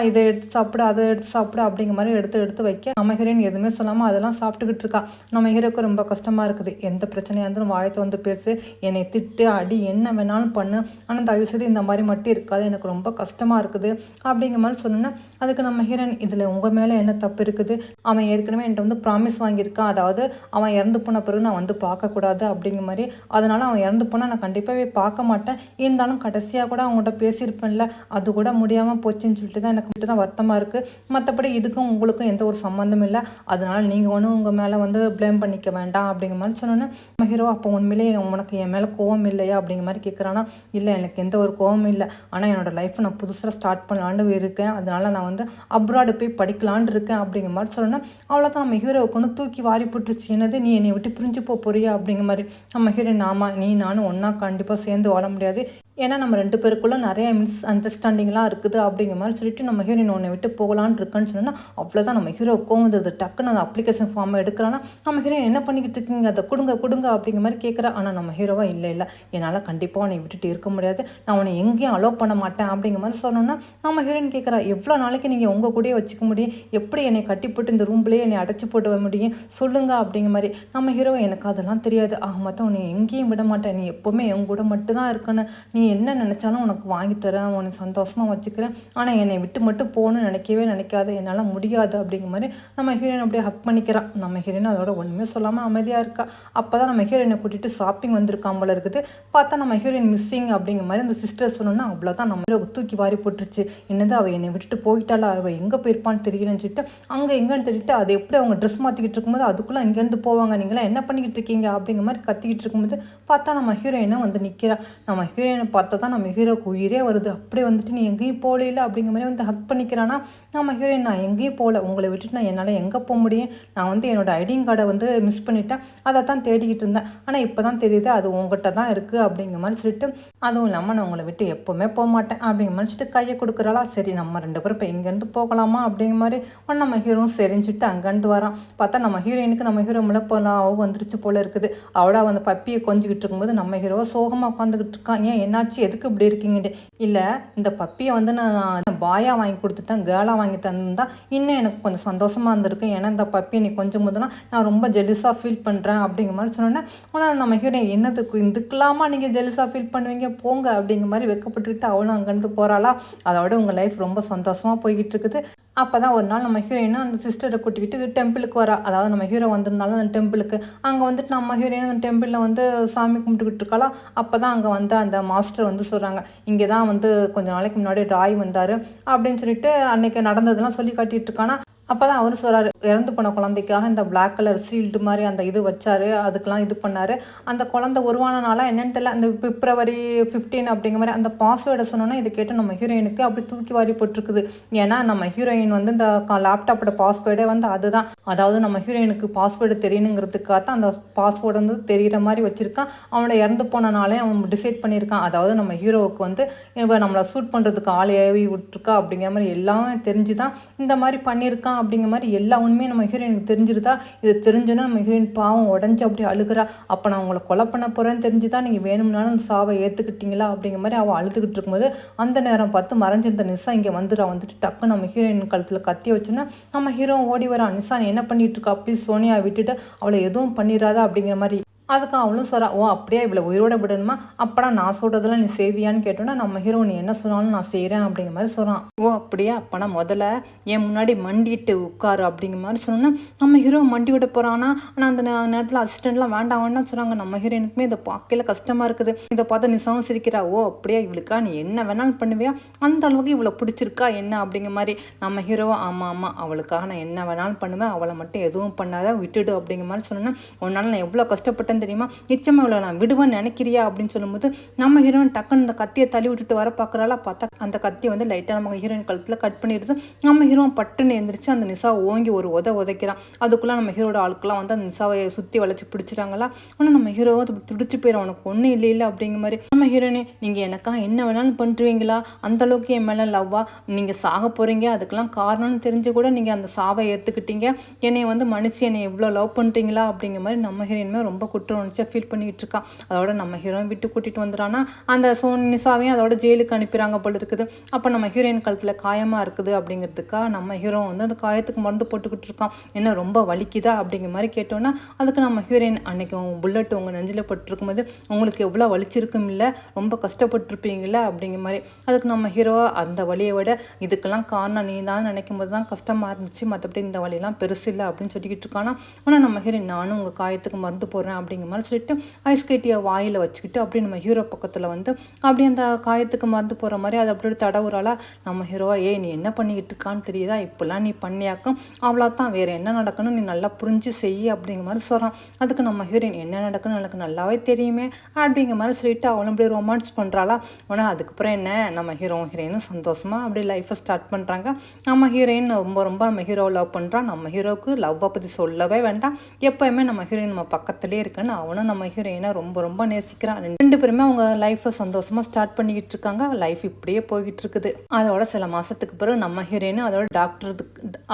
இதை எடுத்து சாப்பிடு அதை எடுத்து சாப்பிடு அப்படிங்கிற மாதிரி எடுத்து வைக்க நம்ம ஹீரோயின் எதுவுமே சொல்லாமல் அதெல்லாம் சாப்பிட்டுக்கிட்டு இருக்கா. நம்ம ஹீரோக்கு ரொம்ப கஷ்டமாக இருக்குது. எந்த பிரச்சனையாக இருந்தாலும் வாயத்தை வந்து பேசு, என்னை திட்டு அடி என்ன வேணாலும் பண்ணு, ஆனால் தயவுசெய்து இந்த மாதிரி மட்டும் இருக்காது, எனக்கு ரொம்ப கஷ்டமாக இருக்குது அப்படிங்கிற மாதிரி சொன்னோன்னா அதுக்கு நம்ம ஹீரோயின், இதில் உங்கள் மேலே என்ன தப்பு இருக்குது, அவன் ஏற்கனவே என்கிட்ட வந்து ப்ராமிஸ் வாங்கியிருக்கான், அதாவது அவன் இறந்து போன பிறகு நான் வந்து பார்க்கக்கூடாது அப்படிங்கிற மாதிரி, அதனால் அவன் இறந்து போனால் நான் கண்டிப்பாகவே பார்க்க மாட்டேன், இருந்தாலும் கடைசியாக கூட அவங்கள்ட்ட பேசியிருப்பேன்ல, அது கூட முடியாமல் போச்சுன்னு சொல்லிட்டு தான் எனக்கு தான் வருத்தமாக இருக்குது, மற்றபடி இதுக்கும் உங்களுக்கும் எந்த ஒரு சம்மந்தம் இல்லை, அதனால் நீங்கள் ஒன்றும் உங்கள் மேலே வந்து ப்ளேம் பண்ணிக்க வேண்டாம் அப்படிங்கிற மாதிரி சொன்னோன்னே நம்ம ஹீரோ, அப்போ உண்மையிலே உனக்கு என் மேலே கோவம் இல்லையா அப்படிங்கிற மாதிரி கேட்குறானா. இல்லை எனக்கு எந்த ஒரு கோவமும் இல்லை, ஆனால் என்னோடய லைஃப்பை நான் புதுசாக ஸ்டார்ட் பண்ணலான்னு இருக்கேன், அதனால் நான் வந்து அப்ராடு போய் படிக்கலான்னு இருக்கேன் அப்படிங்கிற மாதிரி சொன்னோன்னா அவ்வளோதான் நம்ம ஹீரோவுக்கு வந்து தூக்கி வாரி போட்டுருச்சு. என்னது நீ என்னை விட்டு பிரிஞ்சு போறியா அப்படிங்கிற மாதிரி. நம்ம ஹீரோயின், ஆமாம் நீ நானும் ஒன்றா கண்டிப்பாக சேர்ந்து வாழ முடியாது, ஏன்னா நம்ம 2 பேருக்குள்ள நிறைய மிஸ் அண்டர்ஸ்டாண்டிங்லாம் இருக்குது அப்படிங்கிற மாதிரி சொல்லிட்டு நம்ம ஹீரோயின் உன்னை விட்டு போகலான்னு இருக்குன்னு சொன்னா அவ்வளோதான் நம்ம ஹீரோ கோவம் வந்தது. டக்குன்னு அந்த அப்ளிகேஷன் ஃபார்மை எடுக்கிறான்னா நம்ம ஹீரோயின் என்ன பண்ணிக்கிட்டு இருக்கீங்க, அதை கொடுங்க கொடுங்க அப்படிங்கிற மாதிரி கேட்குறா. ஆனால் நம்ம ஹீரோவா இல்லை என்னால் கண்டிப்பாக உன்னை விட்டுட்டு இருக்க முடியாது, நான் உன்னை எங்கேயும் அலோவ் பண்ண மாட்டேன் அப்படிங்கிற மாதிரி சொன்னோன்னா நம்ம ஹீரோயின் கேட்குறா, எவ்வளோ நாளைக்கு நீங்கள் உங்கள் கூடயே வச்சுக்க முடியும், எப்படி என்னை கட்டி போட்டு இந்த ரூம்லேயே என்னை அடைச்சி போட்டு முடியும் சொல்லுங்க அப்படிங்கிற மாதிரி. நம்ம ஹீரோ எனக்கு அதெல்லாம் தெரியாது, ஆக மொத்தம் உன்னை எங்கேயும் விட மாட்டேன், நீ எப்போவுமே என் கூட மட்டும்தான் இருக்கணும், நீ என்ன நினச்சாலும் உனக்கு வாங்கி தரேன், உனக்கு சந்தோஷமாக வச்சுக்கிறேன், ஆனால் என்னை விட்டு மட்டும் போகணும்னு நினைக்காது, என்னால் முடியாது அப்படிங்கிற மாதிரி நம்ம ஹீரோயின் அப்படியே ஹக் பண்ணிக்கிறான். நம்ம ஹீரோயின் அதோட ஒன்றுமே சொல்லாமல் அமைதியாக இருக்கா. அப்போ தான் நம்ம ஹீரோயினை கூட்டிகிட்டு ஷாப்பிங் வந்திருக்கான் போல இருக்குது. பார்த்தா நம்ம ஹீரோயின் மிஸ்ஸிங் அப்படிங்கிற மாதிரி அந்த சிஸ்டர் சொன்னோன்னா அவ்வளோதான் நம்ம ஹீரோ தூக்கி வாரி போட்டுருச்சு. என்னது அவள் என்னை விட்டுட்டு போயிட்டாளா, அவள் எங்கே போயிருப்பான்னு தெரியலன்னு சொல்லிட்டு அங்கே எங்கேன்னு தெரிவிட்டு அது எப்படி அவங்க ட்ரெஸ் மாற்றிக்கிட்டு இருக்கும்போது அதுக்குள்ளே இங்கேருந்து போவாங்க, நீங்களாம் என்ன பண்ணிக்கிட்டு இருக்கீங்க அப்படிங்கிற மாதிரி கத்திக்கிட்டு இருக்கும்போது பார்த்தா நம்ம ஹீரோயினை வந்து நிற்கிறா. நம்ம ஹீரோயினை பார்த்தா தான் நம்ம ஹீரோக்கு உயிரே வருது. அப்படியே வந்துட்டு நீ எங்கேயும் போகல அப்படிங்கிற மாதிரி வந்து ஹக் பண்ணிக்கிறான்னா நம்ம ஹீரோயின் நான் எங்கேயும் போகல, உங்களை விட்டுட்டு நான் என்னால் எங்கே போக முடியும், நான் வந்து என்னோடய ஐடிங் கார்டை வந்து மிஸ் பண்ணிட்டேன், அதை தான் தேடிக்கிட்டு இருந்தேன், ஆனால் இப்போ தான் தெரியுது அது உங்கள்கிட்ட தான் இருக்குது அப்படிங்கிற மாதிரி சொல்லிட்டு அதுவும் இல்லாமல் நான் உங்களை விட்டு எப்போவுமே போக மாட்டேன் அப்படிங்கிற மாதிரி சொல்லிட்டு கையை கொடுக்குறாளா. சரி நம்ம 2 பேரும் இப்போ இங்கேருந்து போகலாமா அப்படிங்கிற மாதிரி நம்ம ஹீரோவும் சரின்னு சொல்லிட்டு அங்கேருந்து வரான். பார்த்தா நம்ம ஹீரோயினுக்கு நம்ம ஹீரோ முளைப்போலாம் வந்துருச்சு போல இருக்குது. அவளா வந்து பப்பியை கொஞ்சிக்கிட்டு இருக்கும்போது நம்ம ஹீரோ சோகமாக உட்காந்துக்கிட்டு இருக்கான். ஏன் என்னாச்சு, எதுக்கு இப்படி இருக்கீங்கட்டு. இல்லை இந்த பப்பியை வந்து நான் பாயாக வாங்கி கொடுத்துட்டேன், கேர்ளாக வாங்கி தந்தா இன்னும் எனக்கு கொஞ்சம் சந்தோஷமாக இருந்திருக்கு, ஏன்னா இந்த பப்பியை நீ கொஞ்சம் போதுனா நான் ரொம்ப ஜெலிஸாக ஃபீல் பண்ணுறேன் அப்படிங்கிற மாதிரி சொன்னோன்னே ஆனால் நம்ம ஹீரோயின் என்னதுக்கு இதுக்கெல்லாமா நீங்கள் ஜெலிஸாக ஃபீல் பண்ணுவீங்க போங்க அப்படிங்கிற மாதிரி வெக்கப்பட்டுக்கிட்டு அவளும் அங்கேருந்து போகிறாளா. அதோட உங்கள் லைஃப் ரொம்ப சந்தோஷமாக போய்கிட்டு இருக்குது. அப்போ தான் ஒரு நாள் நம்ம ஹீரோயினும் அந்த சிஸ்டரை கூட்டிக்கிட்டு டெம்பிளுக்கு வரா. அதாவது நம்ம ஹீரோ வந்திருந்தாலும் அந்த டெம்பிளுக்கு அங்கே வந்துட்டு நம்ம ஹீரோயின் அந்த டெம்பிளில் வந்து சாமி கும்பிட்டுக்கிட்டு இருக்காளா. அப்போ தான் அங்கே வந்து அந்த மாஸ்டர் வந்து சொல்கிறாங்க, இங்கே தான் வந்து கொஞ்சம் நாளைக்கு முன்னாடி ராய் வந்தார் அப்படின்னு சொல்லிட்டு அன்னைக்கு நடந்ததெல்லாம் சொல்லி காட்டிகிட்டு இருக்கானா. அப்போ தான் அவர் சொல்கிறாரு, இறந்து போன குழந்தைக்காக இந்த பிளாக் கலர் சீல்டு மாதிரி அந்த இது வச்சார், அதுக்கெலாம் இது பண்ணார், அந்த குழந்தை உருவான நாளாக என்னென்னு தெரியல, அந்த பிப்ரவரி 15 அப்படிங்கிற மாதிரி அந்த பாஸ்வேர்டை சொன்னோன்னா இதை கேட்டு நம்ம ஹீரோயினுக்கு அப்படி தூக்கி வாரி போட்டிருக்குது. ஏன்னா நம்ம ஹீரோயின் வந்து இந்த லேப்டாப்போட பாஸ்வேர்டே வந்து அதுதான், அதாவது நம்ம ஹீரோயினுக்கு பாஸ்வேர்டு தெரியணுங்கிறதுக்காக தான் அந்த பாஸ்வேர்டு வந்து தெரிகிற மாதிரி வச்சுருக்கான். அவனோட இறந்து போன நாளே அவன் டிசைட் பண்ணியிருக்கான். அதாவது நம்ம ஹீரோவுக்கு வந்து இவன் நம்மளை சூட் பண்ணுறதுக்கு ஆள் ஏவி விட்டுருக்கா அப்படிங்கிற மாதிரி எல்லாமே தெரிஞ்சு தான் இந்த மாதிரி பண்ணியிருக்கான் அப்படிங்கிற மாதிரி எல்லா உண்மையும் நம்ம ஹீரோயினுக்கு தெரிஞ்சிருதா. இது தெரிஞ்சுன்னா நம்ம ஹீரோயின் பாவம் உடஞ்சி அப்படி அழுகிறா. அப்போ நான் உங்களை கொலை பண்ண போகிறேன்னு தெரிஞ்சுதான் நீங்கள் வேணும்னாலும் அந்த சாவை ஏற்றுக்கிட்டீங்களா அப்படிங்கிற மாதிரி அவள் அழுதுகிட்டு இருக்கும்போது அந்த நேரம் பார்த்து மறைஞ்சிருந்த நிசா இங்கே வந்துட்டு டக்கு நம்ம ஹீரோயின் கழுத்தில் கத்தி வச்சுன்னா நம்ம ஹீரோ ஓடி வரா. நிசா நீ என்ன பண்ணிட்டு இருக்கா, ப்ளீஸ் சோனியா விட்டுட்டு அவளை எதுவும் பண்ணிடாதா அப்படிங்கிற மாதிரி. அதுக்கு அவளும் சொல்கிறா, ஓ அப்படியே இவ்வளோ உயிரோட விடணுமா, அப்படா நான் சொல்கிறதெல்லாம் நீ செய்வியான்னு கேட்டோன்னா நம்ம ஹீரோ நீ என்ன சொன்னாலும் நான் செய்கிறேன் அப்படிங்கிற மாதிரி சொல்கிறான். ஓ அப்படியே அப்போனா முதல்ல என் முன்னாடி மண்டிட்டு உட்காரு அப்படிங்கிற மாதிரி சொன்னோன்னா நம்ம ஹீரோ மண்டி விட போகிறான்னா. ஆனால் அந்த நேரத்தில் அசிஸ்டண்ட்லாம் வேண்டாம்னு சொல்கிறாங்க. நம்ம ஹீரோயினுக்குமே இதை பார்க்கல கஷ்டமாக இருக்குது. இதை பார்த்து நிசாவும் சிரிக்கிறா. ஓ அப்படியே இவளுக்கா நீ என்ன வேணாலும் பண்ணுவியா, அந்த அளவுக்கு இவ்வளோ பிடிச்சிருக்கா என்ன அப்படிங்கிற மாதிரி. நம்ம ஹீரோவா ஆமாம் அவளுக்காக நான் என்ன வேணாலும் பண்ணுவேன், அவளை மட்டும் எதுவும் பண்ணாத விட்டுடு அப்படிங்கிற மாதிரி சொன்னோன்னா உன்னால் நான் எவ்வளோ கஷ்டப்பட்டேன் தெரியுமா, நிச்சயமா இவ்வளோ நான் விடுவேன்னு நினைக்கிறியா அப்படின்னு சொல்லும்போது நம்ம ஹீரோயின் டக்குன்னு அந்த கத்தியை தள்ளி விட்டுட்டு வர பார்க்குறாளா. பார்த்தா அந்த கத்தியை வந்து லைட்டாக நம்ம ஹீரோயின் கழுத்தில் கட் பண்ணிடுது. நம்ம ஹீரோயின் பட்டுன்னு எழுந்திரிச்சு அந்த நிசாவை ஓங்கி ஒரு உதைக்கிறான். அதுக்குள்ளே நம்ம ஹீரோட ஆட்கெல்லாம் வந்து அந்த நிசாவை சுற்றி வளைச்சி பிடிச்சிட்டாங்களா. ஆனால் நம்ம ஹீரோவை துடிச்சு போயிடும், உனக்கு ஒன்றும் இல்லை அப்படிங்கிற மாதிரி. நம்ம ஹீரோயினே நீங்கள் எனக்கா என்ன வேணாலும் பண்ணுறீங்களா, அந்த அளவுக்கு என் மேலே லவ்வா, நீங்கள் சாக போகிறீங்க அதுக்கெல்லாம் காரணம்னு தெரிஞ்சு கூட நீங்கள் அந்த சாவை ஏற்றுக்கிட்டீங்க, என்னை வந்து மன்னிச்சு என்னை எவ்வளோ லவ் பண்ணுறீங்களா அப்படிங்கிற மாதிரி நம்ம ஹீரோயினுமே ரொம்ப குற்றம் உணர்ச்சியாக ஃபீல் பண்ணிக்கிட்டு இருக்கான். அதோட நம்ம ஹீரோயின் விட்டு கூட்டிகிட்டு வந்துடானா அந்த நிசாவையும் அதோட ஜெயிலுக்கு அனுப்பிடுறாங்க போல இருக்குது. அப்போ நம்ம ஹீரோயின் கழுத்தில் காயமாக இருக்குது அப்படிங்கிறதுக்காக நம்ம ஹீரோ வந்து அந்த காயத்துக்கு மருந்து போட்டுக்கிட்டு இருக்கான். என்ன ரொம்ப வலிக்குதா அப்படிங்கிற மாதிரி கேட்டோன்னா அதுக்கு நம்ம ஹீரோயின் அன்னைக்கு புல்லட் உங்கள் நெஞ்சில் பட்டுருக்கும் போது உங்களுக்கு எவ்வளோ வலிச்சிருக்கும் இல்லை, ரொம்ப கஷ்டப்பட்டுருப்பீங்கள அப்படிங்கிற மாதிரி. அதுக்கு நம்ம ஹீரோ அந்த வலியை விட இதுக்கெல்லாம் காரணம் நீ தான் நினைக்கும் போது தான் கஷ்டமாக இருந்துச்சு, மற்றபடி இந்த வலியெல்லாம் பெருசு இல்லை அப்படின்னு சொல்லிக்கிட்டு இருக்கானா. ஆனால் நம்ம ஹீரோயின் நானும் உங்கள் காயத்துக்கு மருந்து போடுறேன் அப்படிங்கிற மாதிரி சொல்லிட்டு ஐஸ் கட்டியை வாயில் வச்சுக்கிட்டு அப்படியே நம்ம ஹீரோ பக்கத்தில் வந்து அப்படியே அந்த காயத்துக்கு மருந்து போகிற மாதிரி அதை அப்படியே தடவுறாளா. நம்ம ஹீரோவா நீ என்ன பண்ணிக்கிட்டு இருக்கான்னு தெரியுதா, இப்போல்லாம் நீ பண்ணியாக்கும் அவ்வளோதான், வேறு என்ன நடக்கணும் நீ நல்லா புரிஞ்சு செய்ய அப்படிங்கிற மாதிரி சொல்கிறான். அதுக்கு நம்ம ஹீரோயின் என்ன நடக்குன்னு எனக்கு நல்லாவே தெரியுமே அப்படிங்கிற மாதிரி சொல்லிட்டு அவளும் அப்படியே ரொமான்ஸ் பண்ணுறாளா. ஆனால் அதுக்கப்புறம் என்ன நம்ம ஹீரோயினும் சந்தோஷமாக அப்படியே லைஃப்பை ஸ்டார்ட் பண்ணுறாங்க. நம்ம ஹீரோயின் ரொம்ப நம்ம ஹீரோவை லவ் பண்ணுறான். நம்ம ஹீரோவுக்கு லவ்வை பற்றி சொல்லவே வேண்டாம், எப்போயுமே நம்ம ஹீரோயின் நம்ம பக்கத்துலேயே இருக்க டக்குன்னு அவனும் நம்ம ஹீரோயினை ரொம்ப ரொம்ப நேசிக்கிறான். 2 பேருமே அவங்க லைஃப்பை சந்தோஷமாக ஸ்டார்ட் பண்ணிக்கிட்டு இருக்காங்க. லைஃப் இப்படியே போய்கிட்டு இருக்குது. அதோட சில மாதத்துக்கு பிறகு நம்ம ஹீரோயினும்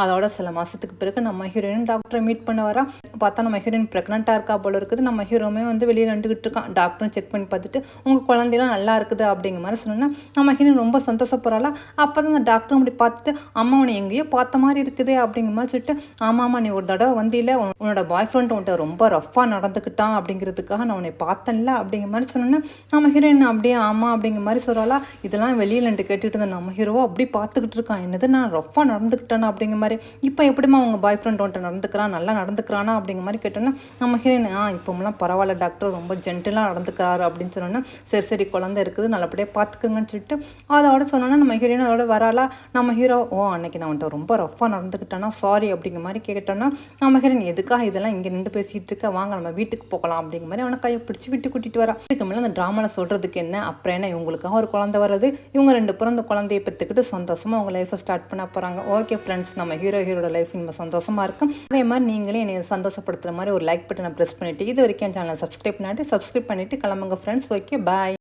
அதோட சில மாதத்துக்கு பிறகு நம்ம ஹீரோயினும் டாக்டரை மீட் பண்ண வரா. பார்த்தா நம்ம ஹீரோயின் ப்ரெக்னெண்ட்டாக இருக்கா போல இருக்குது. நம்ம ஹீரோமே வெளியே நின்றுக்கிட்டு இருக்கான். டாக்டரும் செக் பண்ணி பார்த்துட்டு உங்கள் குழந்தையெல்லாம் நல்லா இருக்குது அப்படிங்கிற மாதிரி சொன்னோன்னா நம்ம ஹீரோயின் ரொம்ப சந்தோஷப்படுறாளா. அப்போ தான் அந்த டாக்டரும் அப்படி பார்த்துட்டு அம்மா உன்னை எங்கேயோ பார்த்த மாதிரி இருக்குது அப்படிங்கிற மாதிரி சொல்லிட்டு ஆமாம்மா நீ ஒரு தடவை வந்தியில உன்னோட பாய் ஃப்ரெண்ட் உன்ட்ட ரொம்ப ரஃப்பாக நடந்துக்கிட்டான் அப்படிங்கிறதுக்காக நான் உன்னை பார்த்தேன்ல அப்படிங்கிற மாதிரி சொன்னோன்னா நம்ம ஹீரோயின் அப்படியே ஆமாம் அப்படிங்கிற மாதிரி சொல்கிறாளா. இதெல்லாம் வெளியில் நின்று கேட்டுக்கிட்டு இருந்த நம்ம ஹீரோவோ அப்படி பார்த்துக்கிட்டு இருக்கான். என்னது நான் ரஃப்பாக நடந்துக்கிட்டேன்னா அப்படிங்கிற மாதிரி. இப்போ எப்படிமா உங்கள் பாய் ஃப்ரெண்ட் உன்ட்ட நடந்துக்கிறான், நல்லா நடந்துக்கிறானா அப்படிங்கிற மாதிரி கேட்டோன்னா நம்ம ஹீரோயின் இப்போமெல்லாம் பரவாயில்ல டாக்டர், ரொம்ப ஜென்டிலாக நடந்துக்கிறாரு அப்படின்னு சொன்னோன்னா சரி சரி குழந்தை இருக்குது நல்லபடியாக பார்த்துக்குங்கன்னு சொல்லிட்டு அதோட சொன்னோன்னா நம்ம ஹீரோயின் அதோட வராளா. நம்ம ஹீரோ அன்னைக்கு நான் வந்துட்டு ரொம்ப ரஃப்பாக நடந்துக்கிட்டேன்னா சாரி அப்படிங்கிற மாதிரி கேட்டோன்னா நம்ம ஹீரோயின் எதுக்காக இதெல்லாம் இங்கே நின்று பேசிகிட்டு இருக்க, வாங்க நம்ம வீட்டுக்கு போகலாம் அப்படிங்கிற மாதிரி அவனை கையை பிடிச்சி விட்டு கூட்டிகிட்டு வரா. இதுக்கு மேலே அந்த ட்ராமாவில் சொல்கிறதுக்கு என்ன, அப்புறம் என்ன இவங்களுக்காக ஒரு குழந்தை வர்றது, இவங்க 2 பேரும் அந்த குழந்தையை பெற்றுக்கிட்டு சந்தோஷமாக அவங்க லைஃப்பை ஸ்டார்ட் பண்ண போகிறாங்க. ஓகே ஃப்ரெண்ட்ஸ், நம்ம ஹீரோட லைஃப் நம்ம சந்தோஷமாக இருக்கும். அதே மாதிரி நீங்களே என்னை சந்தோஷப்படுத்துகிற மாதிரி ஒரு லைக் பட்டனை ப்ரெஸ் பண்ணிவிட்டு இது வரைக்கும் சேனலை சப்ஸ்கிரைப் பண்ணிட்டு கிளம்புங்க ஃப்ரெண்ட்ஸ். Okay bye.